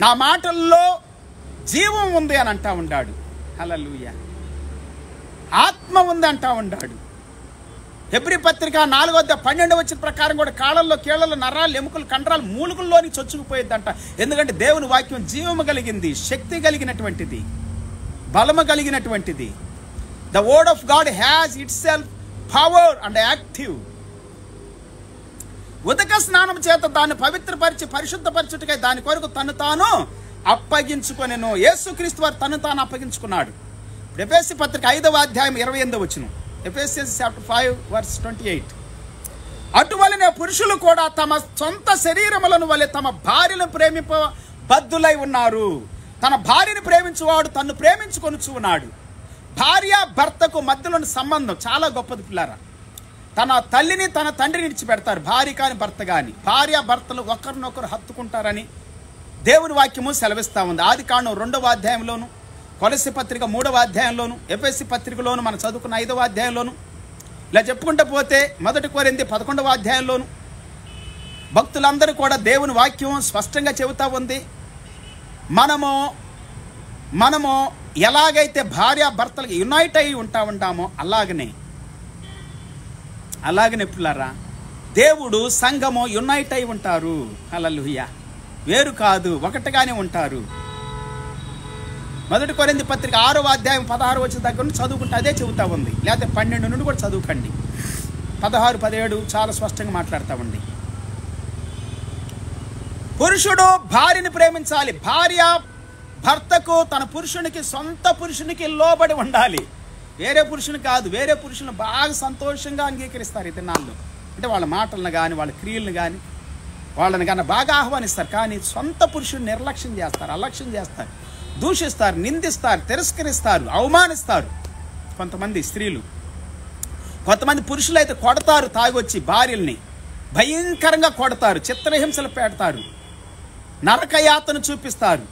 నా మాటల్లో జీవం ఉంది అని అంటా ఉన్నాడు. హల్లెలూయా, ఆత్మ ఉంది అంటా ఉన్నాడు. హెబ్రీ పత్రిక 4:12 వచ్చిన ప్రకారం కూడా కాళ్ళల్లో, కీళ్ళల్లో, నరాలు, ఎముకలు, కండరాలు, మూలుగుల్లోని చొచ్చుకుపోయిద్దంట. ఎందుకంటే దేవుని వాక్యం జీవము కలిగింది, శక్తి కలిగినటువంటిది, బలము కలిగినటువంటిది. The word of God has itself power and active. ఉదక స్నానం చేత దాన్ని పవిత్రపరిచి పరిశుద్ధపరచుటకై దాని కొరకు తను తాను అప్పగించుకొనెను. యేసుక్రీస్తు వారు తను తాను అప్పగించుకున్నాడు. ఎఫెసీ పత్రిక 5వ అధ్యాయం 28వ వచనం, ఎఫెసియన్స్ చాప్టర్ 5:28. అటువలనే పురుషులు కూడా తమ సొంత శరీరములను వలె తమ భార్యను ప్రేమింప బద్ధులై ఉన్నారు. తన భార్యను ప్రేమించువాడు తన్ను ప్రేమించుకొనుచు ఉన్నాడు. భార్య భర్తకు మధ్యలోని సంబంధం చాలా గొప్పది పిల్లారా. తన తల్లిని తన తండ్రిని విడిచిపెడతారు, భార్య కాని భర్త కాని. భార్య భర్తలు ఒకరినొకరు హత్తుకుంటారని దేవుని వాక్యము సెలవిస్తూ ఉంది. ఆదికాండం 2వ అధ్యాయంలోను, కొలస్సీ పత్రిక 3వ అధ్యాయంలోను, ఎఫెసీ పత్రికలోను, మనం చదువుకున్న 5వ అధ్యాయంలోను, ఇలా చెప్పుకుంటూ పోతే 1 కొరింథీ 11వ అధ్యాయంలోను భక్తులందరూ కూడా దేవుని వాక్యం స్పష్టంగా చెబుతూ ఉంది. మనము ఎలాగైతే భార్య భర్తలకు యునైట్ అయి ఉంటామో అలాగనే పిల్లారా, దేవుడు సంఘము యునైట్ అయి ఉంటారు. హల్లెలూయా, వేరు కాదు, ఒకటిగానే ఉంటారు. 1 కొరింథీ పత్రిక 6వ అధ్యాయం 16 వచ్చిన దగ్గర నుంచి చదువుకుంటే అదే చెబుతా ఉంది. లేకపోతే 12 నుండి కూడా చదువుకండి. 16, 17 చాలా స్పష్టంగా మాట్లాడుతూ ఉంది. పురుషుడు భార్యని ప్రేమించాలి, భార్య భర్తకు తన పురుషునికి, సొంత పురుషునికి లోబడి ఉండాలి. వేరే పురుషుని కాదు, వేరే పురుషుని బాగా సంతోషంగా అంగీకరిస్తారు ఈ దినాల్లో. అంటే వాళ్ళ మాటలను కానీ వాళ్ళ క్రియలను కానీ వాళ్ళని కానీ బాగా ఆహ్వానిస్తారు. కానీ సొంత పురుషుని నిర్లక్ష్యం చేస్తారు, అలక్ష్యం చేస్తారు, దూషిస్తారు, నిందిస్తారు, తిరస్కరిస్తారు, అవమానిస్తారు. కొంతమంది స్త్రీలు, కొంతమంది పురుషులు అయితే కొడతారు, తాగొచ్చి భార్యల్ని భయంకరంగా కొడతారు, చిత్రహింసలు పెడతారు, నరకయాతను చూపిస్తారు,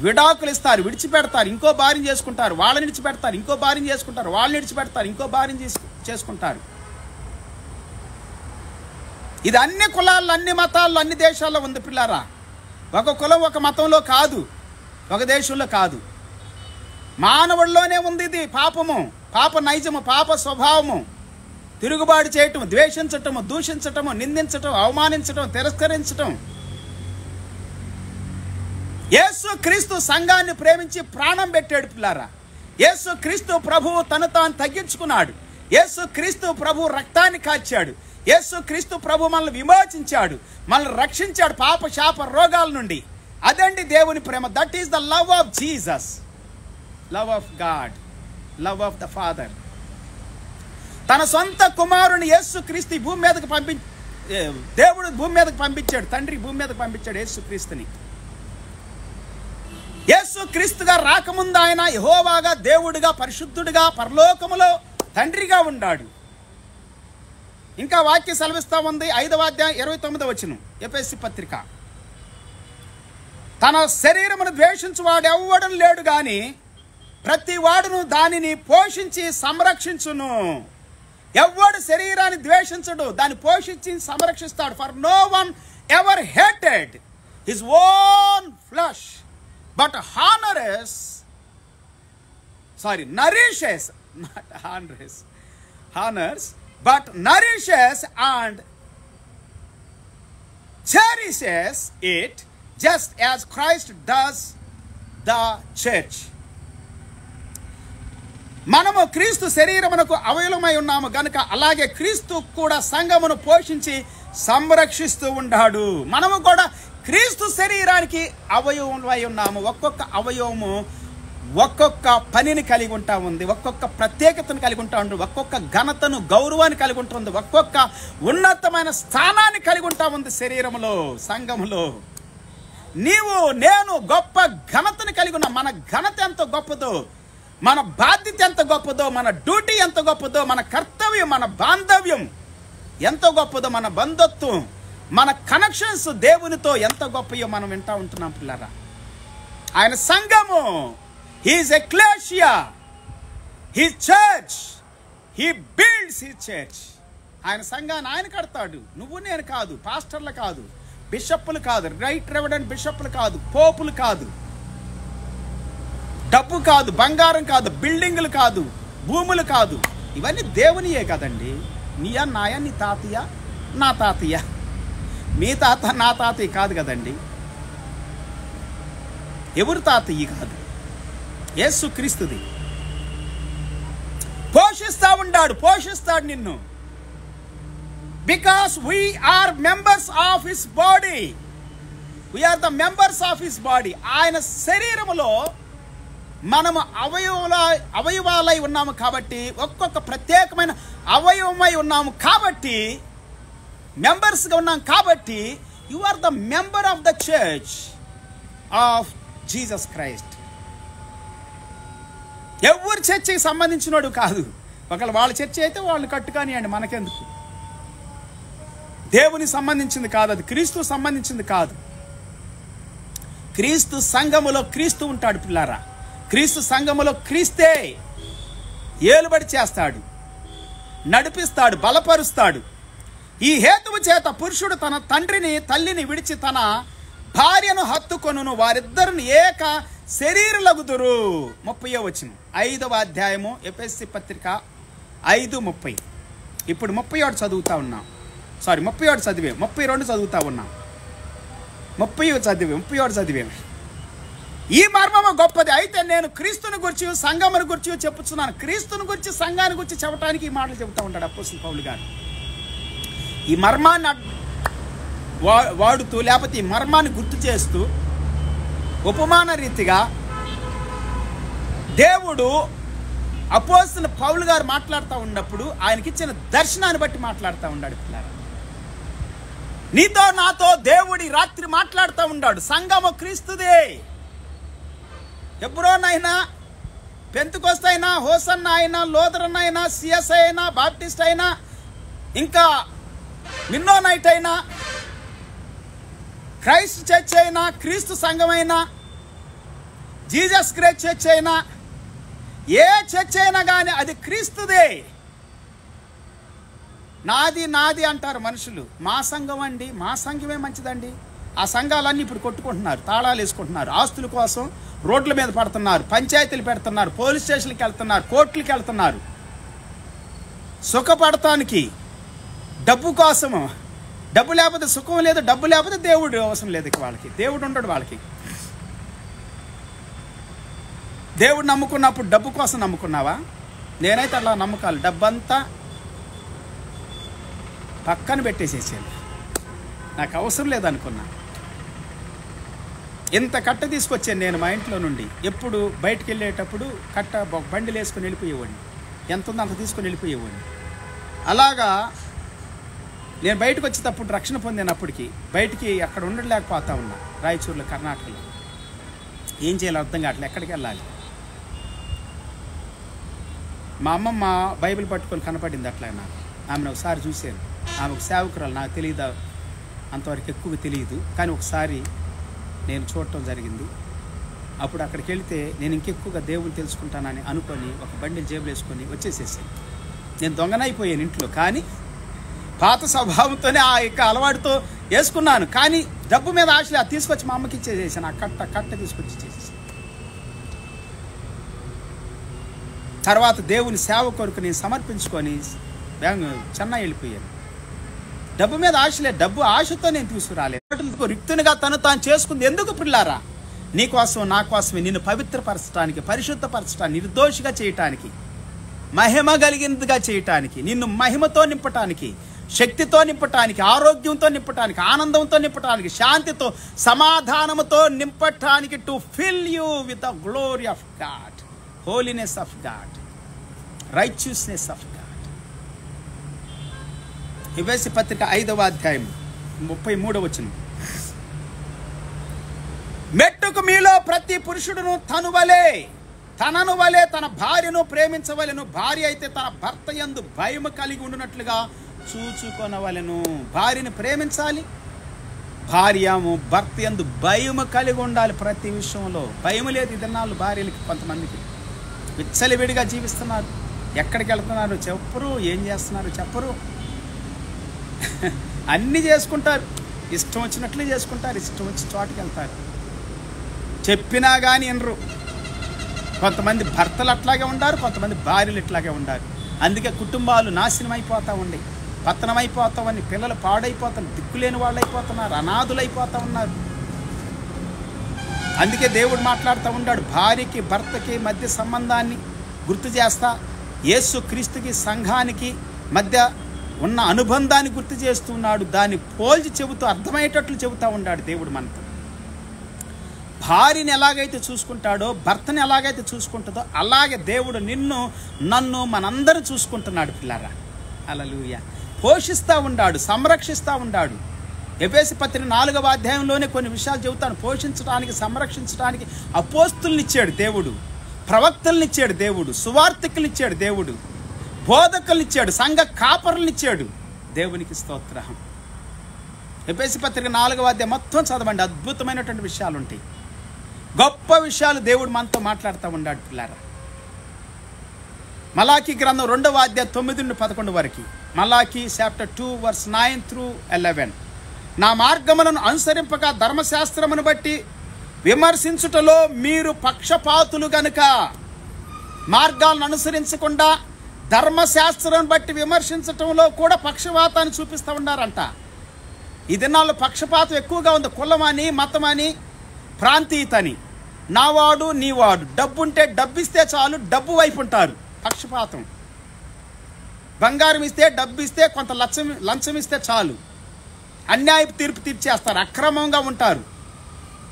విడాకులు ఇస్తారు, విడిచిపెడతారు, ఇంకో భార్యను చేసుకుంటారు, వాళ్ళని విడిచిపెడతారు, ఇంకో భార్యను చేసుకుంటారు, వాళ్ళని విడిచిపెడతారు, ఇంకో భార్యను చేసుకుంటారు. ఇది అన్ని కులాల్లో, అన్ని మతాల్లో, అన్ని దేశాల్లో ఉంది పిల్లారా. ఒక కులం ఒక మతంలో కాదు, ఒక దేశంలో కాదు, మానవుల్లోనే ఉంది ఇది. పాపము, పాప నైజము, పాప స్వభావము, తిరుగుబాటు చేయటం, ద్వేషించటము, దూషించటము, నిందించటం, అవమానించటం, తిరస్కరించటం. యేసు క్రీస్తు సంఘాన్ని ప్రేమించి ప్రాణం పెట్టాడు పిల్లారా. యేసు క్రీస్తు ప్రభువు తను తాను తగ్గించుకున్నాడు. యేసు క్రీస్తు ప్రభు రక్తాన్ని కాచాడు. యేసు క్రీస్తు ప్రభు మనల్ని విమోచించాడు, మనల్ని రక్షించాడు పాప శాప రోగాల నుండి. అదండి దేవుని ప్రేమ. That is the love of Jesus, love of God, love of the Father. తన సొంత కుమారుని యేసు క్రీస్తు భూమి మీదకి దేవుడు భూమి మీదకి పంపించాడు, తండ్రి భూమి మీదకి పంపించాడు యేసు క్రీస్తుని. యేసు క్రీస్తుగా రాకముందు ఆయన యెహోవాగా, దేవుడిగా, పరిశుద్ధుడిగా, పరలోకములో తండ్రిగా ఉన్నాడు. ఇంకా వాక్య సెలవిస్తా ఉంది 5వ అధ్యాయం 29వ వచనం ఎఫెసీ పత్రిక. తన శరీరమును ద్వేషించువాడు ఎవ్వడం లేడు గాని ప్రతి వాడును దానిని పోషించి సంరక్షించును. ఎవ్వడు శరీరాన్ని ద్వేషించడు, దాన్ని పోషించి సంరక్షిస్తాడు. For no one ever hated his own flesh but nourishes, not honors, but nourishes and cherishes it just as Christ does the church. మనము క్రీస్తు శరీరమునకు అవయవమై ఉన్నాము గనుక అలాగే క్రీస్తు కూడా సంఘమును పోషించి సంరక్షిస్తూ ఉన్నాడు. మనము కూడా క్రీస్తు శరీరానికి అవయవమై ఉన్నాము. ఒక్కొక్క అవయవము ఒక్కొక్క పనిని కలిగి ఉంటా ఉంది, ఒక్కొక్క ప్రత్యేకతను కలిగి ఉంటా ఉంది, ఒక్కొక్క ఘనతను, గౌరవాన్ని కలిగి ఉంటుంది, ఒక్కొక్క ఉన్నతమైన స్థానాన్ని కలిగి ఉంటా ఉంది శరీరములో, సంఘములో. నీవు నేను గొప్ప ఘనతను కలిగి ఉన్నాం. మన ఘనత ఎంత గొప్పదో, మన బాధ్యత ఎంత గొప్పదో, మన డ్యూటీ ఎంత గొప్పదో, మన కర్తవ్యం, మన బాంధవ్యం ఎంత గొప్పదో, మన బంధుత్వం, మన కనెక్షన్స్ దేవునితో ఎంత గొప్పయో మనం వింటా ఉంటున్నాం పిల్లరా. ఆయన సంఘము, he's ecclesia, he church, he builds he church. ఆయన సంఘాన్ని ఆయన కడతాడు. నువ్వు నేను కాదు, పాస్టర్లు కాదు, బిషప్పులు కాదు, రైట్ రెవరెండ్ బిషప్పులు కాదు, పోపులు కాదు, డబ్బు కాదు, బంగారం కాదు, బిల్డింగులు కాదు, భూములు కాదు. ఇవన్నీ దేవునియే కదండి. నీయా, నాయా, నీ తాతయ్య, నా తాతయ్య, మీ తాత నా తాతయ్య కాదు కదండి. ఎవరు తాతయ్య కాదు, యేసు క్రీస్తుది. పోషిస్తా ఉన్నాడు, పోషిస్తాడు నిన్ను. Because we are members of his body, we are the members of his body. ఆయన శరీరములో మనము అవయవాలై ఉన్నాము కాబట్టి, ఒక్కొక్క ప్రత్యేకమైన అవయవమై ఉన్నాము కాబట్టి, మెంబర్స్గా ఉన్నాం కాబట్టి, you are the member of the church of Jesus Christ. ఎవరు చర్చికి సంబంధించినోడు కాదు. ఒకవేళ వాళ్ళ చర్చ అయితే వాళ్ళు కట్టుకానియండి, మనకెందుకు. దేవుని సంబంధించింది కాదు, అది క్రీస్తు సంబంధించింది కాదు. క్రీస్తు సంఘములో క్రీస్తు ఉంటాడు పిల్లారా. క్రీస్తు సంఘములో క్రీస్తే ఏలుబడి చేస్తాడు, నడిపిస్తాడు, బలపరుస్తాడు. ఈ హేతువు చేత పురుషుడు తన తండ్రిని తల్లిని విడిచి తన భార్యను హత్తుకొనును, వారిద్దరిని ఏక శరీరులగుదురు. 30వ వచనం 5వ అధ్యాయము ఎఫెసీ పత్రిక 5:30. ఇప్పుడు 31 చదువుతా ఉన్నాం. 31 చదివే, 32 చదువుతా ఉన్నాం. 31 చదివే. ఈ మర్మము గొప్పది. అయితే నేను క్రీస్తుని గురించి, సంఘమును గురించి చెప్పుచున్నాను. క్రీస్తుని గురించి, సంఘాన్ని గురించి చెప్పడానికి ఈ మాటలు చెబుతూ ఉంటాడు అపోస్తలుడు పౌలు గారు. ఈ మర్మాన్ని వాడుతూ, లేకపోతే ఈ మర్మాన్ని గుర్తు చేస్తూ, ఉపమాన రీతిగా దేవుడు అపోస్తలుడు పౌలు గారు మాట్లాడుతూ ఉన్నప్పుడు ఆయనకిచ్చిన దర్శనాన్ని బట్టి మాట్లాడుతూ ఉన్నాడు పిల్లలు. నీతో నాతో దేవుడి రాత్రి మాట్లాడుతూ ఉన్నాడు. సంఘము క్రీస్తుదే. ఎప్పుడోనైనా పెంతెకొస్తు అయినా, హోసన్న అయినా, లోదరన్ అయినా, సిఎస్ఐ అయినా, బాప్టిస్ట్ అయినా, ఇంకా మిన్నోనైట్ అయినా, క్రైస్ట్ చర్చ్ అయినా, క్రీస్తు సంఘం అయినా, జీసస్ క్రైస్ట్ చర్చ్ అయినా, ఏ చర్చ్ అయినా కానీ అది క్రీస్తుదే. నాది నాది అంటారు మనుషులు. మా సంఘం అండి, మా సంఘమే మంచిదండి. ఆ సంఘాలన్నీ ఇప్పుడు కొట్టుకుంటున్నారు, తాళాలు వేసుకుంటున్నారు, ఆస్తుల కోసం రోడ్ల మీద పడుతున్నారు, పంచాయతీలు పెడుతున్నారు, పోలీస్ స్టేషన్కి వెళ్తున్నారు, కోర్టులకి వెళ్తున్నారు. సుఖపడటానికి, డబ్బు కోసము. డబ్బు లేకపోతే సుఖం లేదు, డబ్బు లేకపోతే దేవుడు అవసరం లేదు. వాళ్ళకి దేవుడు ఉండడు. వాళ్ళకి దేవుడు నమ్ముకున్నప్పుడు డబ్బు కోసం నమ్ముకున్నావా? నేనైతే అలా నమ్మకాలు డబ్బంతా పక్కన పెట్టేసేసాను. నాకు అవసరం లేదనుకున్నా. ఇంత కట్ట తీసుకొచ్చాను నేను మా ఇంట్లో నుండి. ఎప్పుడు బయటకు వెళ్ళేటప్పుడు కట్ట బండిలు వేసుకొని వెళ్ళిపోయేవాడిని. ఎంత ఉందో అంత తీసుకొని వెళ్ళిపోయేవాడిని. అలాగా నేను బయటకు వచ్చేటప్పుడు రక్షణ పొందినప్పటికీ బయటికి అక్కడ ఉండలేకపోతా ఉన్నా. రాయచూరులో, కర్ణాటకలో. ఏం చేయాలో అర్థం కావట్లేదు, ఎక్కడికి వెళ్ళాలి. మా అమ్మమ్మ బైబిల్ పట్టుకొని కనపడింది అట్లా నాకు. ఆమెను ఒకసారి చూశాను. ఆమెకు సేవకురాలు, నాకు తెలియదు, అంతవరకు ఎక్కువగా తెలియదు. కానీ ఒకసారి నేను చూడటం జరిగింది. అప్పుడు అక్కడికి వెళితే నేను ఇంకెక్కువగా దేవుని తెలుసుకుంటానని అనుకొని ఒక బండిని జేబులు వేసుకొని వచ్చేసేసాను. నేను దొంగనైపోయాను ఇంట్లో. కానీ పాత స్వభావంతోనే ఆ యొక్క అలవాటుతో వేసుకున్నాను. కానీ డబ్బు మీద ఆశలు అది తీసుకొచ్చి మా అమ్మకి ఇచ్చేసేసాను. ఆ కట్ట తీసుకొచ్చి ఇచ్చేసేసాను. తర్వాత దేవుని సేవ కొరకు నేను సమర్పించుకొని చెన్నై వెళ్ళిపోయాను. డబ్బు మీద ఆశలే, డబ్బు ఆశతో నేను తీసుకురాలేదు. రిక్తునిగా తను తాను చేసుకుంది ఎందుకు పిల్లారా? నీ కోసం, నా కోసమే. నిన్ను పవిత్రపరచడానికి, పరిశుద్ధపరచడానికి, నిర్దోషిగా చేయటానికి, మహిమ కలిగినదిగా చేయటానికి, నిన్ను మహిమతో నింపటానికి, శక్తితో నింపటానికి, ఆరోగ్యంతో నింపటానికి, ఆనందంతో నింపటానికి, శాంతితో, సమాధానంతో నింపటానికి, to fill you with the glory of God, holiness of God, righteousness of God. ఎఫెసీ పత్రిక 5వ అధ్యాయం 33వ వచనం. మెట్టుకు మీలో ప్రతి పురుషుడును తనను వలె తన భార్యను ప్రేమించవలెను. భార్య అయితే తన భర్త యందు భయము కలిగి ఉండునట్లుగా చూచుకొనవలెను. భార్యను ప్రేమించాలి. భార్యము భర్త యందు భయము కలిగి ఉండాలి. ప్రతి విషయంలో భయము లేదు ఈ దినాలు భార్యలకి. కొంతమందికి విచ్చలవిడిగా జీవిస్తున్నారు. ఎక్కడికి వెళ్తున్నారు చెప్పరు, ఏం చేస్తున్నారు చెప్పరు. అన్నీ చేసుకుంటారు, ఇష్టం వచ్చినట్లు చేసుకుంటారు, ఇష్టం వచ్చి చోటుకి వెళ్తారు. చెప్పినా కానీ వినరు. కొంతమంది భర్తలు అట్లాగే ఉండారు, కొంతమంది భార్యలు ఇట్లాగే ఉండారు. అందుకే కుటుంబాలు నాశనం అయిపోతూ ఉండి, పతనం అయిపోతా ఉన్నాయి. పిల్లలు పాడైపోతున్నారు, దిక్కులేని వాళ్ళు అయిపోతున్నారు, అనాథులు అయిపోతూ ఉన్నారు. అందుకే దేవుడు మాట్లాడుతూ ఉన్నాడు, భార్యకి భర్తకి మధ్య సంబంధాన్ని గుర్తు చేస్తా, యేసు క్రీస్తుకి సంఘానికి మధ్య ఉన్న అనుబంధాన్ని గుర్తు చేస్తున్నాడు. దాన్ని పోల్చి చెబుతూ అర్థమయ్యేటట్లు చెబుతూ ఉన్నాడు దేవుడు మనతో. భార్యని ఎలాగైతే చూసుకుంటాడో, భర్తని ఎలాగైతే చూసుకుంటుందో, అలాగే దేవుడు నిన్ను, నన్ను, మనందరూ చూసుకుంటున్నాడు పిల్లారా. హల్లెలూయా. పోషిస్తూ ఉన్నాడు, సంరక్షిస్తూ ఉన్నాడు. ఎఫెసీ పత్రిక 4వ అధ్యాయంలోనే కొన్ని విషయాలు చెబుతాను. పోషించడానికి, సంరక్షించడానికి అపోస్తుల్ని ఇచ్చాడు దేవుడు, ప్రవక్తల్ని ఇచ్చాడు దేవుడు, సువార్తికుల్ని ఇచ్చాడు దేవుడు, బోధకుల్ని ఇచ్చాడు, సంఘ కాపరుల్ని ఇచ్చాడు. దేవునికి స్తోత్రం. ఎఫెసీ పత్రిక 4వ అధ్యాయం మొత్తం చదవండి. అద్భుతమైనటువంటి విషయాలు ఉంటాయి, గొప్ప విషయాలు దేవుడు మనతో మాట్లాడుతూ ఉన్నాడు పిల్లారా. మలాకీ గ్రంథం 2వ అధ్యాయం 9 నుండి 11 వరకు. Malachi chapter 2 verse 9 through 11. నా మార్గములను అనుసరింపక ధర్మశాస్త్రమును బట్టి విమర్శించుటలో మీరు పక్షపాతులు గనుక. మార్గాలను అనుసరించకుండా ధర్మశాస్త్రం బట్టి విమర్శించటంలో కూడా పక్షపాతాన్ని చూపిస్తూ ఉన్నారంట. ఈ దినాల్లో పక్షపాతం ఎక్కువగా ఉంది. కులమని, మతమని, ప్రాంతీయతని, నావాడు నీవాడు, డబ్బుంటే డబ్బిస్తే చాలు డబ్బు వైపు ఉంటారు. పక్షపాతం. బంగారం ఇస్తే, డబ్బు ఇస్తే, కొంత లంచం ఇస్తే చాలు అన్యాయపు తీర్పు తీర్చేస్తారు. అక్రమంగా ఉంటారు.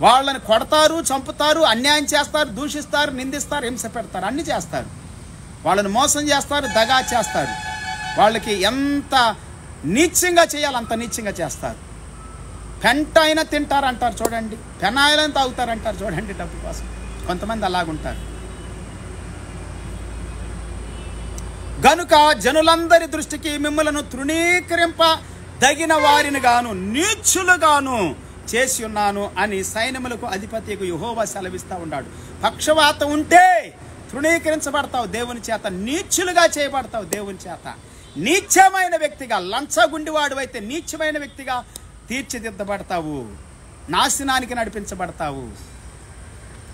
వాళ్ళని కొడతారు, చంపుతారు, అన్యాయం చేస్తారు, దూషిస్తారు, నిందిస్తారు, హింస పెడతారు, అన్నీ చేస్తారు. వాళ్ళని మోసం చేస్తారు, దగా చేస్తారు. వాళ్ళకి ఎంత నీచంగా చేయాలో అంత నీచంగా చేస్తారు. పెంట అయినా తింటారంటారు చూడండి, పెనాయిలని తాగుతారంటారు చూడండి డబ్బు కోసం. కొంతమంది అలాగుంటారు. గనుక జనులందరి దృష్టికి మిమ్మలను తృణీకరింపదగిన వారిని గాను నీచులుగాను చేసి ఉన్నాను అని సైన్యములకు అధిపతికి యెహోవా సెలవిస్తూ ఉన్నాడు. పక్షవాతం ఉంటే తృణీకరించబడతావు దేవుని చేత, నీచులుగా చేయబడతావు దేవుని చేత. నీచమైన వ్యక్తిగా, లంచగుండివాడు అయితే నీచమైన వ్యక్తిగా తీర్చిదిద్దబడతావు, నాశనానికి నడిపించబడతావు.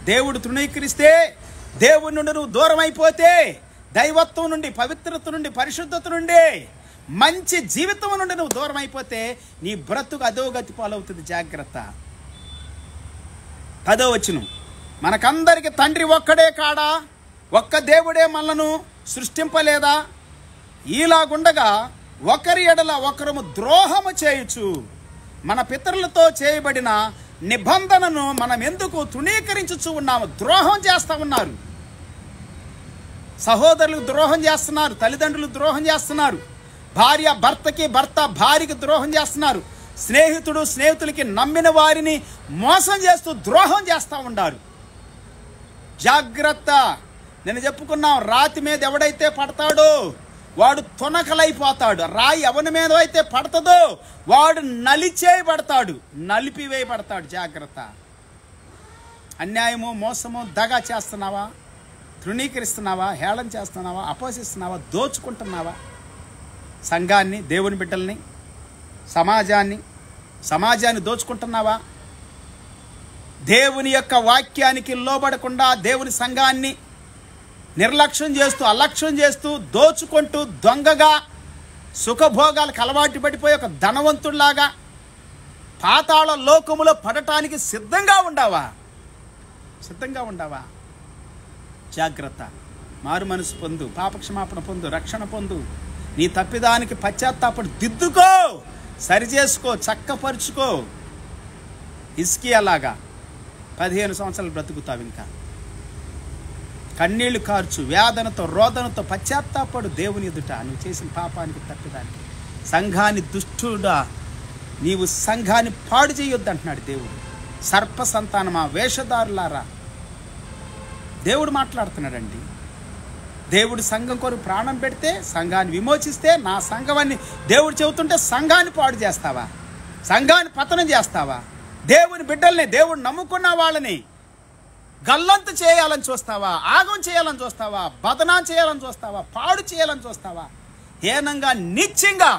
దేవుడు తృణీకరిస్తే, దేవుడి నుండి నువ్వు దూరం అయిపోతే, దైవత్వం నుండి, పవిత్రత నుండి, పరిశుద్ధత నుండి, మంచి జీవితం నుండి నువ్వు దూరం అయిపోతే నీ బ్రతుకు అధోగతి పాలవుతుంది. జాగ్రత్త. 10వ వచనం, మనకందరికి తండ్రి ఒక్కడే కాడా? ఒక్క దేవుడే మనలను సృష్టింపలేదా? ఈలాగుండగా ఒకరి ఎడల ఒకరము ద్రోహము చేయుచు మన పితరులతో చేయబడిన నిబంధనను మనం ఎందుకు తృణీకరించుచు ఉన్నాము? ద్రోహం చేస్తూ ఉన్నారు. సహోదరులకు ద్రోహం చేస్తున్నారు, తల్లిదండ్రులు ద్రోహం చేస్తున్నారు, భార్య భర్తకి, భర్త భార్యకి ద్రోహం చేస్తున్నారు, స్నేహితుడు స్నేహితులకి, నమ్మిన వారిని మోసం చేస్తూ ద్రోహం చేస్తూ ఉన్నారు. జాగ్రత్త. నేను చెప్పుకున్నాం, రాతి మీద ఎవడైతే పడతాడో వాడు తునకలైపోతాడు, రాయి ఎవరి మీద అయితే పడుతుందో వాడు నలిచేయబడతాడు, నలిపివేయబడతాడు. జాగ్రత్త. అన్యాయము, మోసము, దగా చేస్తున్నావా? తృణీకరిస్తున్నావా? హేళన చేస్తున్నావా? అపోసిస్తున్నావా? దోచుకుంటున్నావా? సంఘాన్ని, దేవుని బిడ్డల్ని, సమాజాన్ని దోచుకుంటున్నావా? దేవుని యొక్క వాక్యానికి లోబడకుండా దేవుని సంఘాన్ని నిర్లక్ష్యం చేస్తూ, అలక్ష్యం చేస్తూ, దోచుకుంటూ, దొంగగా సుఖభోగాలకు అలవాటు పడిపోయి ఒక ధనవంతుడిలాగా పాతాళ లోకములో పడటానికి సిద్ధంగా ఉండవా? జాగ్రత్త. మారు మనసు పొందు, పాపక్షమాపణ పొందు, రక్షణ పొందు. నీ తప్పిదానికి పశ్చాత్తాపడు, దిద్దుకో, సరిచేసుకో, చక్కపరుచుకో. హిజ్కియాలాగా 15 సంవత్సరాలు బ్రతుకుతావు. ఇంకా కన్నీళ్లు కార్చు, వేదనతో, రోదనతో పశ్చాత్తాపడు దేవుని ఎదుట నువ్వు చేసిన పాపానికి, తప్పిదానికి. సంఘాన్ని దుష్టుడా, నీవు సంఘాన్ని పాడు చేయొద్దు అంటున్నాడు దేవుడు. సర్ప సంతానమా, వేషధారులారా, దేవుడు మాట్లాడుతున్నాడండి. దేవుడు సంఘం కొరకు ప్రాణం పెడితే, సంఘాన్ని విమోచిస్తే, నా సంఘాన్ని దేవుడు చెబుతుంటే సంఘాన్ని పాడు చేస్తావా? సంఘాన్ని పతనం చేస్తావా? దేవుని బిడ్డల్ని, దేవుడు నమ్ముకున్న వాళ్ళని గల్లంతు చేయాలని చూస్తావా? ఆగం చేయాలని చూస్తావా? బదనాం చేయాలని చూస్తావా? పాడు చేయాలని చూస్తావా? హీనంగా, నిత్యంగా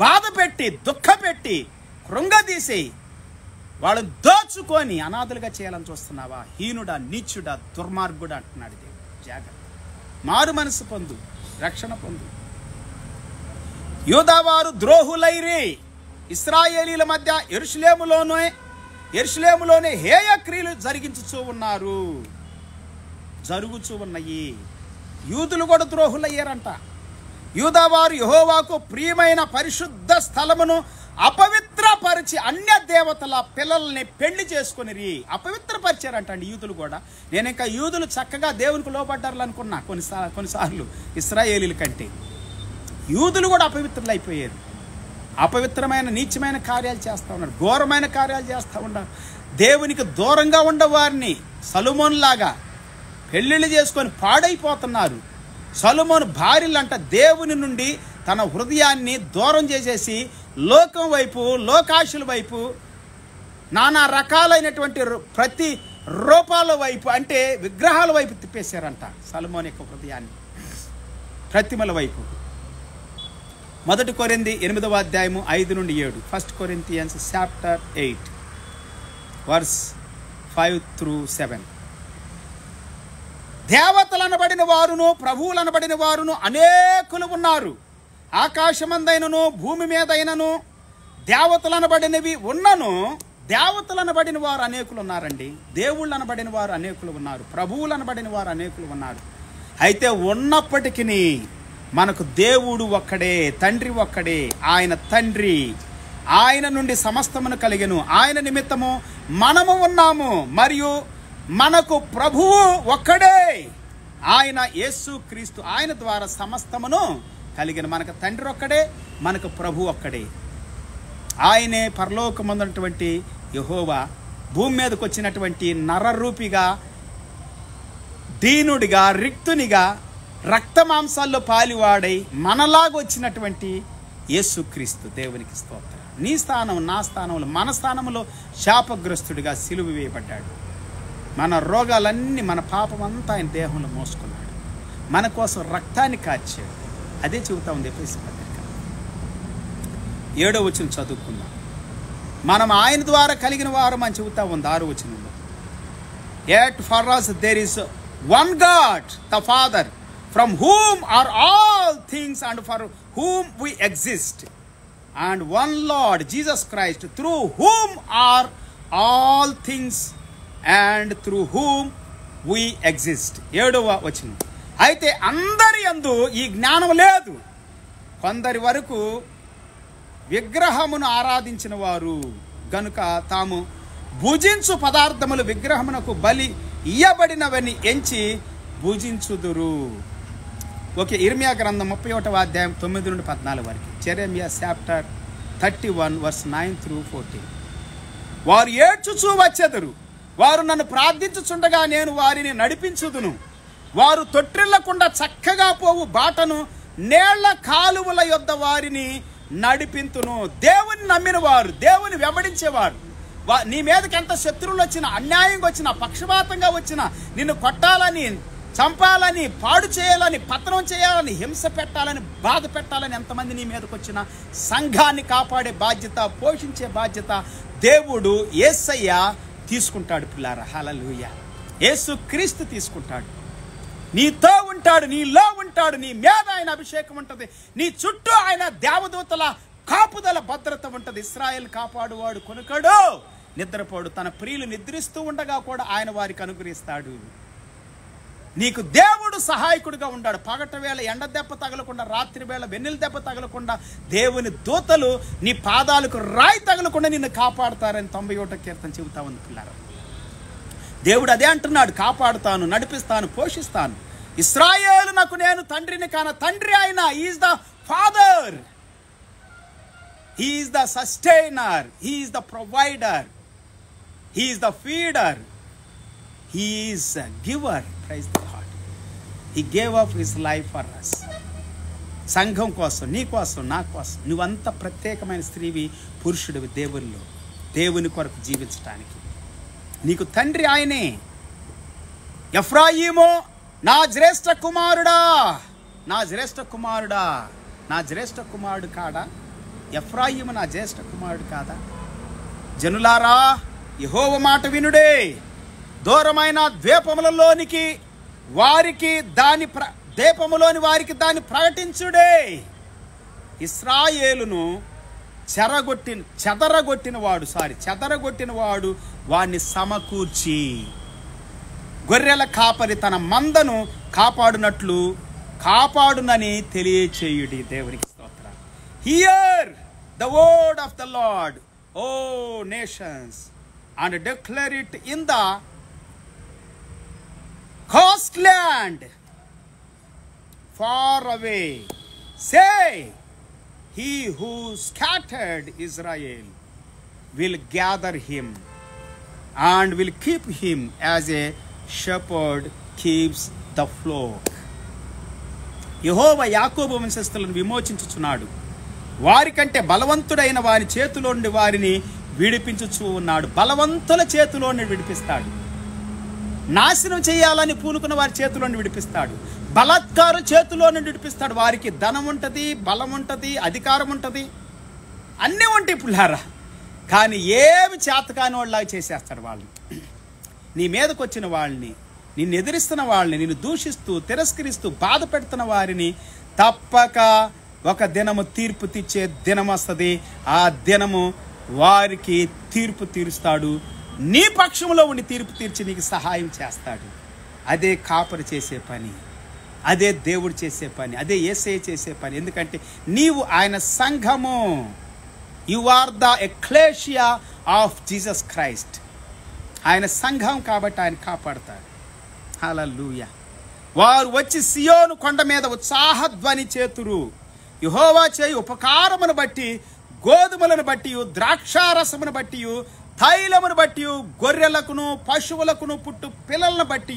బాధ పెట్టి, దుఃఖపెట్టి, కృంగదీసి వాళ్ళని దోచుకొని అనాథలుగా చేయాలని చూస్తున్నావా? హీనుడా, నీచుడా, దుర్మార్గుడా అంటున్నాడు దేవుడు. జాగ్రత్త. మారు మనసు పొందు, రక్షణ పొందు. యూదావారు ద్రోహులైరి, ఇశ్రాయేలీల మధ్య యెరూషలేములోనే హేయ క్రియలు జరుగుచూ ఉన్నాయి. యూదులు కూడా ద్రోహులయ్యారంట. యూదావారు యెహోవాకు ప్రియమైన పరిశుద్ధ స్థలమును అపవిత్రపరిచి అన్య దేవతల పిల్లల్ని పెళ్లి చేసుకుని అపవిత్రపరిచారంట అండి యూదులు కూడా. నేను ఇంకా యూదులు చక్కగా దేవునికి లోబడ్డారు అనుకున్నా కొన్నిసార్లు ఇశ్రాయేలీల కంటే. యూదులు కూడా అపవిత్రులు అయిపోయారు. అపవిత్రమైన, నీచమైన కార్యాలు చేస్తూ ఉన్నారు, ఘోరమైన కార్యాలు చేస్తూ ఉన్నారు. దేవునికి దూరంగా ఉండవారిని సొలొమోనులాగా పెళ్ళిళ్ళు చేసుకొని పాడైపోతున్నారు. సొలొమోను భార్యలంట దేవుని నుండి తన హృదయాన్ని దూరం చేసేసి లోకం వైపు, లోకాశుల వైపు, నానా రకాలైనటువంటి ప్రతి రూపాల వైపు, అంటే విగ్రహాల వైపు తిప్పేశారంట సొలొమోను యొక్క హృదయాన్ని, ప్రతిమల వైపు. 1 కొరింథీ 8వ అధ్యాయము 5 నుండి 7. 1 Corinthians chapter 8 verse 5 through 7. దేవతలనబడిన వారును, ప్రభువులనబడిన వారును అనేకులు ఉన్నారు. ఆకాశమందైనను, భూమి మీదైనను దేవతలనబడినవి ఉన్నను. దేవతలనబడిన వారు అనేకులు ఉన్నారండి. దేవుళ్ళు అనబడిన వారు అనేకులు ఉన్నారు. ప్రభువులు అనబడిన వారు అనేకులు ఉన్నారు. అయితే ఉన్నప్పటికీ మనకు దేవుడు ఒక్కడే, తండ్రి ఒక్కడే. ఆయన తండ్రి, ఆయన నుండి సమస్తమును కలిగెను, ఆయన నిమిత్తము మనము ఉన్నాము. మరియు మనకు ప్రభువు ఒక్కడే, ఆయన యేసు క్రీస్తు. ఆయన ద్వారా సమస్తమును కలిగిన. మనకు తండ్రి ఒక్కడే, మనకు ప్రభు ఒక్కడే. ఆయనే పరలోకమందున్నటువంటి యెహోవా భూమి మీదకి వచ్చినటువంటి నరరూపిగా, దీనుడిగా, రిక్తునిగా, రక్తమాంసాల్లో పాలివాడై మనలాగా వచ్చినటువంటి యేసుక్రీస్తు. దేవునికి స్తోత్రం. నీ స్థానం, నా స్థానంలో, మన స్థానంలో శాపగ్రస్తుడిగా సిలువ వేయబడ్డాడు. మన రోగాలన్నీ, మన పాపమంతా ఆయన దేహంలో మోసుకున్నాడు. మన కోసం రక్తాన్ని కార్చాడు. అదే చెబుతా ఉంది ఎఫెసీ పత్రిక 7వ వచనం చదువుకుందాం. మనం ఆయన ద్వారా కలిగిన వారం అని చెబుతా ఉంది 6వ వచనంలో. Yet for us there is one God, the Father, from whom are all things and for whom we exist, and one Lord Jesus Christ, through whom are all things and through whom we exist. 7వ వచనం. అయితే అందరి యందు ఈ జ్ఞానం లేదు. కొందరి వరకు విగ్రహమును ఆరాధించిన వారు గనుక తాము భుజించు పదార్థములు విగ్రహమునకు బలి ఇయ్యబడినవని ఎంచి భుజించుదురు. ఓకే, ఇర్మియా గ్రంథం 31వ అధ్యాయం 9 నుండి 14 వరకు. Jeremiah chapter 31 verse 9 through 14. వారు ఏడ్చుచూ వచ్చెదరు, వారు నన్ను ప్రార్థించుచుండగా నేను వారిని నడిపించుదును. వారు తొట్టిల్లకుండా చక్కగా పోవు బాటను నేళ్ల కాలువల యొద్ద వారిని నడిపింతును. దేవుని నమ్మిన వారు, దేవుని వెంబడించేవారు, నీ మీదకి ఎంత శత్రువులు వచ్చినా, అన్యాయంగా వచ్చినా, పక్షపాతంగా వచ్చినా, నిన్ను కొట్టాలని, చంపాలని, పాడు చేయాలని, పతనం చేయాలని, హింస పెట్టాలని, బాధ పెట్టాలని ఎంతమంది నీ మీదకి వచ్చినా సంఘాన్ని కాపాడే బాధ్యత, పోషించే బాధ్యత దేవుడు యేసయ్య తీసుకుంటాడు. పిల్లారా, హల్లెలూయా. యేసుక్రీస్తు తీసుకుంటాడు. నీతో ఉంటాడు, నీలో ఉంటాడు, నీ మీద ఆయన అభిషేకం ఉంటుంది, నీ చుట్టూ ఆయన దేవదూతల కాపుదల భద్రత ఉంటుంది. ఇశ్రాయేలు కాపాడువాడు కొనుకడు, నిద్రపోడు. తన ప్రియులు నిద్రిస్తూ ఉండగా కూడా ఆయన వారికి అనుగ్రహిస్తాడు. నీకు దేవుడు సహాయకుడిగా ఉన్నాడు. పగట వేళ ఎండ దెబ్బ తగలకుండా, రాత్రి వేళ వెన్నెల దెబ్బ తగలకుండా దేవుని దూతలు నీ పాదాలకు రాయి తగలకుండా నిన్ను కాపాడుతారని 91వ కీర్తన చెబుతా ఉంది. పిల్లారా, దేవుడు అదే అంటున్నాడు, కాపాడుతాను, నడిపిస్తాను, పోషిస్తాను. ఇశ్రాయేలునకు నేను తండ్రిని కాన తండ్రి ఆయన. Is the father, he is the sustainer, he is the provider, he is the feeder, he is the giver. Praise the Lord. He gave up his life for us. సంఘం కోసం, నీ కోసం, నా కోసం. నువ్వంత ప్రత్యేకమైన స్త్రీవి, పురుషుడివి దేవుల్లో, దేవుని కొరకు జీవించటానికి. నీకు తండ్రి ఆయనే. ఎఫ్రాయిము నా జ్యేష్ఠ కుమారుడా, నా జ్యేష్ఠ కుమారుడా, నా జ్యేష్ఠ కుమారుడు కాడా? ఎఫ్రాయిము నా జ్యేష్ఠ కుమారుడు కాదా? జనులారా, యెహోవా మాట వినుడే. దూరమైన ద్వీపములలోనికి వారికి దాని ద్వీపములోని వారికి దాన్ని ప్రకటించుడే. ఇశ్రాయేలును చెదరగొట్టిన వాడు వాడిని సమకూర్చి, గొర్రెల కాపరి తన మందను కాపాడునని తెలియచేయుడి. దేవునికి స్తోత్రం. Hear the word of the Lord, O nations, and declare it in the coast land far away. Say, he who scattered Israel will gather him and will keep him as a shepherd keeps the flock. యెహోవా యాకోబు వంశస్థులను విమోచించుచున్నాడు, వారికంటే బలవంతుడైన వారి చేతిలో నుండి వారిని విడిపించుచూ ఉన్నాడు. బలవంతుల చేతిలో నుండి విడిపిస్తాడు. నాశనం చేయాలని పూనుకున్న వారి చేతిలో నుండి విడిపిస్తాడు. బలాత్కారు చేతిలో నుండి విడిపిస్తాడు. వారికి ధనం ఉంటుంది, బలం ఉంటుంది, అధికారం ఉంటుంది, అన్నీ ఉంటాయి పుల్లారా. కానీ ఏమి చేతకాని వాళ్ళలాగా చేసేస్తాడు వాళ్ళని. నీ మీదకి వచ్చిన వాళ్ళని, నిన్ను ఎదిరిస్తున్న వాళ్ళని, నిన్ను దూషిస్తూ, తిరస్కరిస్తూ, బాధ పెడుతున్న వారిని తప్పక ఒక దినము తీర్పు తీర్చే దినం వస్తుంది. ఆ దినము వారికి తీర్పు తీరుస్తాడు. నీ పక్షంలో ఉండి తీర్పు తీర్చి నీకు సహాయం చేస్తాడు. అదే కాపరి చేసే పని, అదే దేవుడు చేసే పని, అదే యేసయ్య చేసే పని. ఎందుకంటే నీవు ఆయన సంఘము. You are the ecclesia of Jesus Christ. ఆయన సంఘం కాబట్టి ఆయన కాపాడతాడు. హల్లెలూయా. వారు వచ్చి సియోను కొండ మీద ఉత్సాహధ్వని చేతురు. యెహోవా చేయు ఉపకారమును బట్టి గోధుమలను బట్టి, ద్రాక్షారసమును బట్టి, తైలమును బట్టి, గొర్రెలకును పశువులకును పుట్టు పిల్లలను బట్టి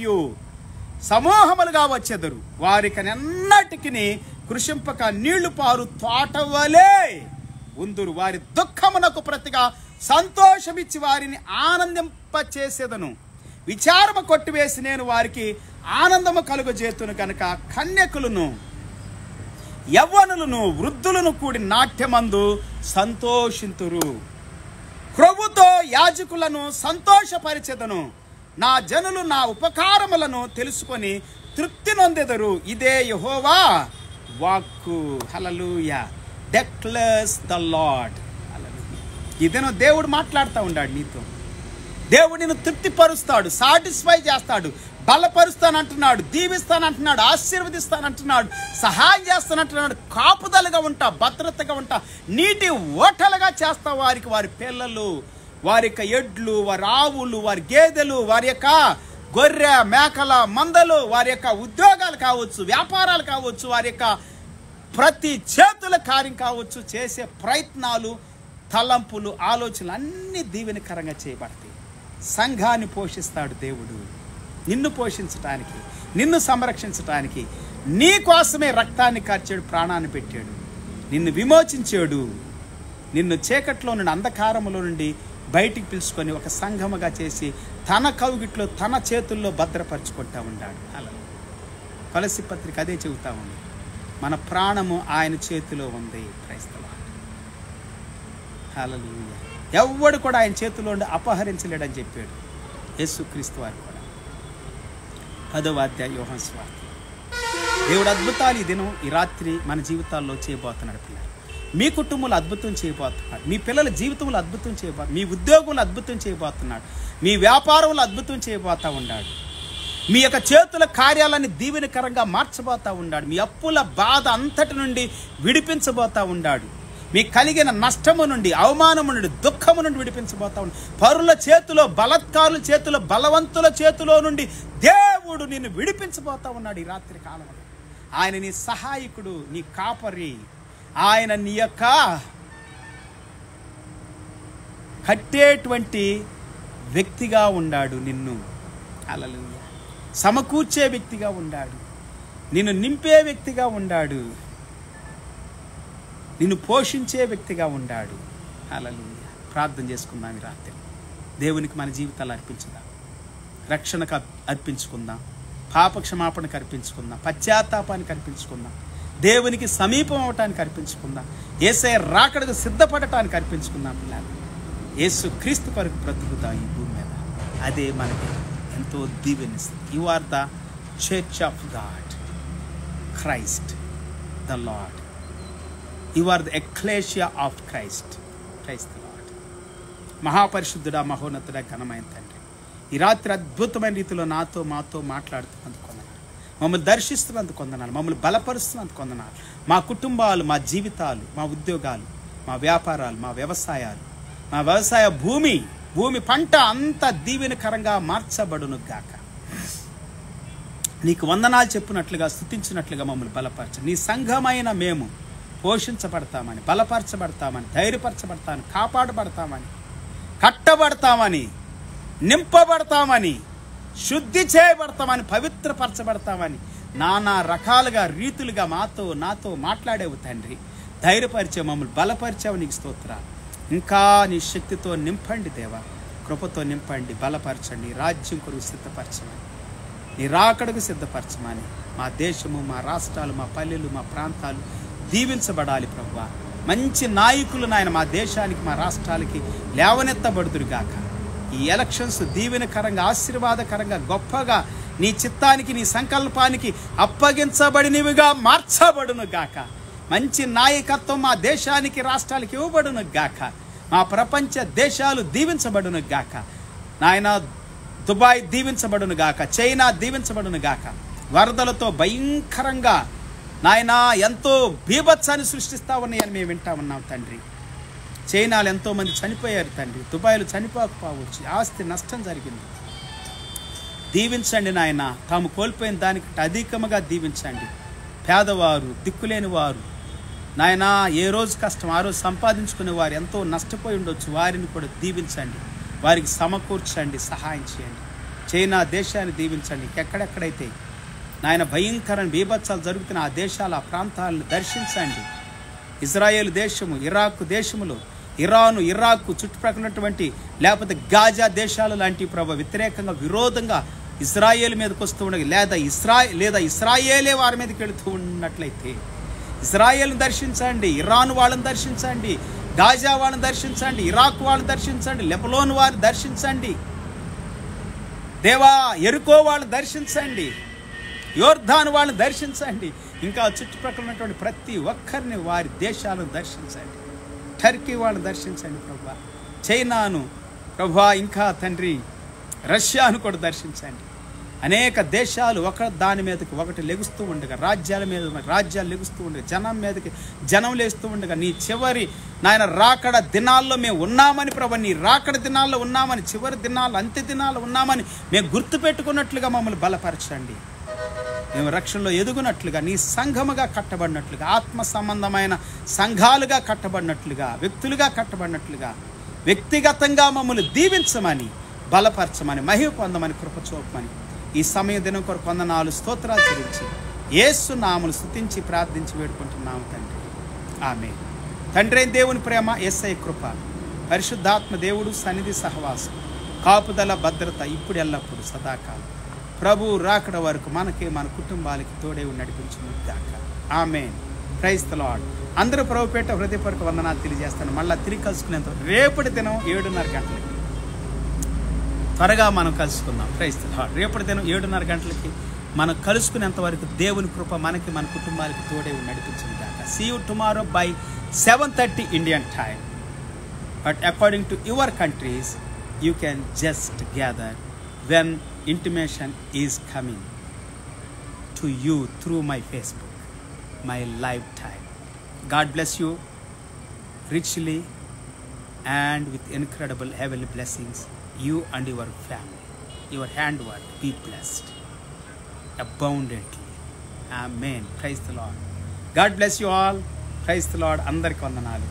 సమూహములుగా వచ్చెదరు. వారికనెన్నటికి కృషింపక నీళ్లు పారు తోటవలే ఉందురు. వారి దుఃఖమునకు ప్రతిగా సంతోషమిచ్చి వారిని ఆనందింపచేసేదను. విచారము కొట్టివేసి నేను వారికి ఆనందము కలుగజేతును కనుక కన్యకులను, యవ్వనులను, వృద్ధులను కూడి నాట్యమందు సంతోషింతురు. ప్రభుతో యాజకులను సంతోషపరిచెదను. నా జనులు నా ఉపకారములను తెలుసుకొని తృప్తి నొందెదరు. ఇదే యెహోవా వాక్కు. హల్లెలూయా. డెక్లేర్స్ ద లార్డ్. హల్లెలూయా. ఇదేనో దేవుడు మాట్లాడుతూ ఉన్నాడు నీతో. దేవుడు నిన్ను తృప్తిపరుస్తాడు, సాటిస్ఫై చేస్తాడు, బలపరుస్తానంటున్నాడు, దీవిస్తానంటున్నాడు, ఆశీర్వదిస్తానంటున్నాడు, సహాయం చేస్తానంటున్నాడు. కాపుదలుగా ఉంటా, భద్రతగా ఉంటా, నీటి ఓటలుగా చేస్తా వారికి వారి పిల్లలు, వారి యొక్క ఎడ్లు, వారి ఆవులు, వారి గేదెలు, వారి యొక్క గొర్రె మేకల మందలు, వారి యొక్క ఉద్యోగాలు కావచ్చు, వ్యాపారాలు కావచ్చు, వారి యొక్క ప్రతి చేతుల కార్యం కావచ్చు, చేసే ప్రయత్నాలు, తలంపులు, ఆలోచనలు అన్నీ దీవెనకరంగా చేయబడతాయి. సంఘాన్ని పోషిస్తాడు దేవుడు. నిన్ను పోషించటానికి, నిన్ను సంరక్షించటానికి, నీ కోసమే రక్తాన్ని కార్చాడు, ప్రాణాన్ని పెట్టాడు, నిన్ను విమోచించాడు, నిన్ను చీకట్లో నుండి, అంధకారములో నుండి బయటికి పిలుచుకొని ఒక సంఘముగా చేసి తన కౌగిట్లో, తన చేతుల్లో భద్రపరుచుకుంటా ఉన్నాడు. అలా కొలస్సీ పత్రిక అదే చెబుతా ఉంది. మన ప్రాణము ఆయన చేతిలో ఉంది. Praise the Lord. హల్లెలూయా. ఎవ్వడు కూడా ఆయన చేతిలో ఉండి అపహరించలేడని చెప్పాడు యేసుక్రీస్తు వారు కూడా. 10వ అధ్యాయం యోహాను సువార్త. దేవుడు అద్భుతాలు ఈ దినం, ఈ రాత్రి మన జీవితాల్లో చేయబోతున్నాడు. పిల్లలు, మీ కుటుంబంలో అద్భుతం చేయబోతున్నాడు. మీ పిల్లల జీవితంలో అద్భుతం చేయబోతున్నాడు. మీ ఉద్యోగంలో అద్భుతం చేయబోతున్నాడు. మీ వ్యాపారంలో అద్భుతం చేయబోతా ఉన్నాడు. మీ యొక్క చేతుల కార్యాలన్నీ దీవెనకరంగా మార్చబోతా ఉన్నాడు. మీ అప్పుల బాధ అంతటి నుండి విడిపించబోతా ఉన్నాడు. మీకు కలిగిన నష్టము నుండి, అవమానము నుండి, దుఃఖము నుండి విడిపించబోతా ఉన్నాడు. పరుల చేతిలో, బలత్కారుల చేతిలో, బలవంతుల చేతిలో నుండి దేవుడు నిన్ను విడిపించబోతా ఉన్నాడు ఈ రాత్రి కాలంలో. ఆయన నీ సహాయకుడు, నీ కాపరి, ఆయన నీ యొక్క కట్టేటువంటి వ్యక్తిగా ఉన్నాడు. నిన్ను హల్లెలూయా సమకూర్చే వ్యక్తిగా ఉన్నాడు. నిన్ను నింపే వ్యక్తిగా ఉన్నాడు. నిన్ను పోషించే వ్యక్తిగా ఉన్నాడు. హల్లెలూయా. ప్రార్థన చేసుకుందాం ఈ రాత్రి. దేవునికి మన జీవితాలు అర్పించుదాం. రక్షణకు అర్పించుకుందాం. పాపక్షమాపణకు అర్పించుకుందాం. పశ్చాత్తాపానికి అర్పించుకుందాం. దేవునికి సమీపం అవటానికి అర్పించుకుందాం. యేసయ్య రాకడకు సిద్ధపడటానికి అర్పించుకుందాం. పిల్లలు, యేసు క్రీస్తు కొరకు బ్రతుకుతాం ఈ భూమి మీద. అదే మనకి ఎంతో దీవెనిస్తుంది. You are the church of God, Christ the Lord. You are the ecclesia of Christ. Christ the Lord. మహాపరిశుద్ధుడా, మహోన్నతుడా, ఘనమైన తండ్రి, ఈ రాత్రి అద్భుతమైన రీతిలో నాతో మాతో మాట్లాడుతున్నందుకు వందనాలు. మమ్మల్ని దర్శిస్తున్నందుకు వందనాలు. మమ్మల్ని బలపరుస్తున్నందుకు వందనాలు. మా కుటుంబాలు, మా జీవితాలు, మా ఉద్యోగాలు, మా వ్యాపారాలు, మా వ్యవసాయాలు, మా వ్యవసాయ భూమి పంట అంత దీవెనకరంగా మార్చబడును గాక. నీకు వందనాలు చెప్పినట్లుగా, స్తుతించినట్లుగా మమ్మల్ని బలపరచు. నీ సంఘమైన మేము పోషించబడతామని, బలపరచబడతామని, ధైర్యపరచబడతామని, కాపాడబడతామని, కట్టబడతామని, నింపబడతామని, శుద్ధి చేయబడతామని, పవిత్రపరచబడతామని నానా రకాలుగా రీతులుగా నాతో మాట్లాడేవు తండ్రి. ధైర్యపరిచే, మమ్మల్ని బలపరిచావు. నీకు స్తోత్రాలు. ఇంకా నీ శక్తితో నింపండి దేవా, కృపతో నింపండి, బలపరచండి. రాజ్యం కొరకు సిద్ధపరచమని, నీ రాకడకు సిద్ధపరచమని. మా దేశము, మా రాష్ట్రాలు, మా పల్లెలు, మా ప్రాంతాలు దీవించబడాలి ప్రభువా. మంచి నాయకులు నాయన మా దేశానికి, మా రాష్ట్రాలకి లేవనెత్తబడుదురు గాక. ఈ ఎలక్షన్స్ దీవెనకరంగా, ఆశీర్వాదకరంగా, గొప్పగా నీ చిత్తానికి, నీ సంకల్పానికి అప్పగించబడినవిగా మార్చబడును గాక. మంచి నాయకత్వం మా దేశానికి, రాష్ట్రాలకి ఇవ్వబడును గాక. మా ప్రపంచ దేశాలు దీవించబడును గాక. నాయన దుబాయ్ దీవించబడును గాక. చైనా దీవించబడును గాక. వరదలతో భయంకరంగా నాయన ఎంతో బీభత్సాన్ని సృష్టిస్తా ఉన్నాయని మేము వింటా ఉన్నాం తండ్రి. చైనాలో ఎంతోమంది చనిపోయారు తండ్రి. దుబాయ్లో చనిపోకపోవచ్చు, ఆస్తి నష్టం జరిగింది. దీవించండి నాయన. తాము కోల్పోయిన దానికంటే అధికముగా దీవించండి. పేదవారు, దిక్కులేని వారు, నాయనా ఏ రోజు కష్టం ఆ రోజు సంపాదించుకునే వారు ఎంతో నష్టపోయి ఉండొచ్చు, వారిని కూడా దీవించండి, వారికి సమకూర్చండి, సహాయం చేయండి. చైనా దేశాన్ని దీవించండి. ఎక్కడెక్కడైతే నాయన భయంకరమైన బీభత్సాలు జరుగుతున్న ఆ దేశాల ఆ ప్రాంతాలను దర్శించండి. ఇజ్రాయేల్ దేశము, ఇరాక్ దేశములో ఇరాను, ఇరాక్ చుట్టుప్రక్కలటువంటి లేకపోతే గాజా దేశాలు లాంటి ప్రభు వ్యతిరేకంగా విరోధంగా ఇజ్రాయేల్ మీదకి వస్తూ ఉండగా లేదా ఇస్రాయేలే వారి మీదకి వెళుతూ ఉన్నట్లయితే ఇజ్రాయేల్ని దర్శించండి, ఇరాన్ వాళ్ళని దర్శించండి, గాజా వాళ్ళని దర్శించండి, ఇరాక్ వాళ్ళని దర్శించండి, లెబనోన్ వారిని దర్శించండి దేవా, ఎరుకో వాళ్ళని దర్శించండి, యోర్దాను వాళ్ళని దర్శించండి. ఇంకా చుట్టుప్రక్కల ఉన్నటువంటి ప్రతి ఒక్కరిని వారి దేశాలను దర్శించండి. టర్కీ వాళ్ళని దర్శించండి ప్రభా, చైనాను ప్రభా, ఇంకా తండ్రి రష్యాను కూడా దర్శించండి. అనేక దేశాలు దాని మీదకి ఒకటి లెగుస్తూ ఉండగా, రాజ్యాల మీద రాజ్యాలు లెగుస్తూ ఉండగా, జనం మీదకి జనం లేస్తూ ఉండగా, నీ చివరి నాయన రాకడ దినాల్లో మేము ఉన్నామని ప్రభా, నీ రాకడ దినాల్లో ఉన్నామని, చివరి దినాల్లో అంత్య దినాల్లో ఉన్నామని మేము గుర్తుపెట్టుకున్నట్లుగా మమ్మల్ని బలపరచండి. మేము రక్షణలో ఎదుగునట్లుగా, నీ సంఘముగా కట్టబడినట్లుగా, ఆత్మ సంబంధమైన సంఘాలుగా కట్టబడినట్లుగా, వ్యక్తులుగా కట్టబడినట్లుగా, వ్యక్తిగతంగా మమ్మల్ని దీవించమని, బలపరచమని, మహిమ పొందమని, కృప చూపమని ఈ సమయ దినం కొరకు వందనాలు స్తోత్రాలు చెల్లించి యేసు నామమును స్తుతించి ప్రార్థించి వేడుకుంటున్నాము తండ్రి. ఆమేన్. తండ్రి అయిన దేవుని ప్రేమ, యేసయ్య కృప, పరిశుద్ధాత్మ దేవుడు సన్నిధి సహవాసం, కాపుదల భద్రత ఇప్పుడు ఎల్లప్పుడు సదాకాలం ప్రభు రాకడ వరకు మనకి మన కుటుంబాలకి తోడే నడిపించుగాక. ఆమేన్. Praise the Lord. అందరూ ప్రభుపేట హృదయపూర్వక వందనాలు తెలియజేస్తాను. మళ్ళీ తిరిగి కలుసుకునేంత రేపటి దినం 7:30 గంటలకి త్వరగా మనం కలుసుకుందాం. Praise the Lord. రేపటి దినం 7:30 గంటలకి మనం కలుసుకునేంత వరకు దేవుని కృప మనకి మన కుటుంబాలకి తోడే నడిపించుగాక. See you tomorrow by 7:30 Indian time. But according to your countries, you can just gather when intimation is coming to you through my Facebook, my live time. God bless you richly and with incredible heavenly blessings, you and your family. Your handwork be blessed abundantly. Amen. Praise the Lord. God bless you all. Praise the Lord. Andariki vandanalu.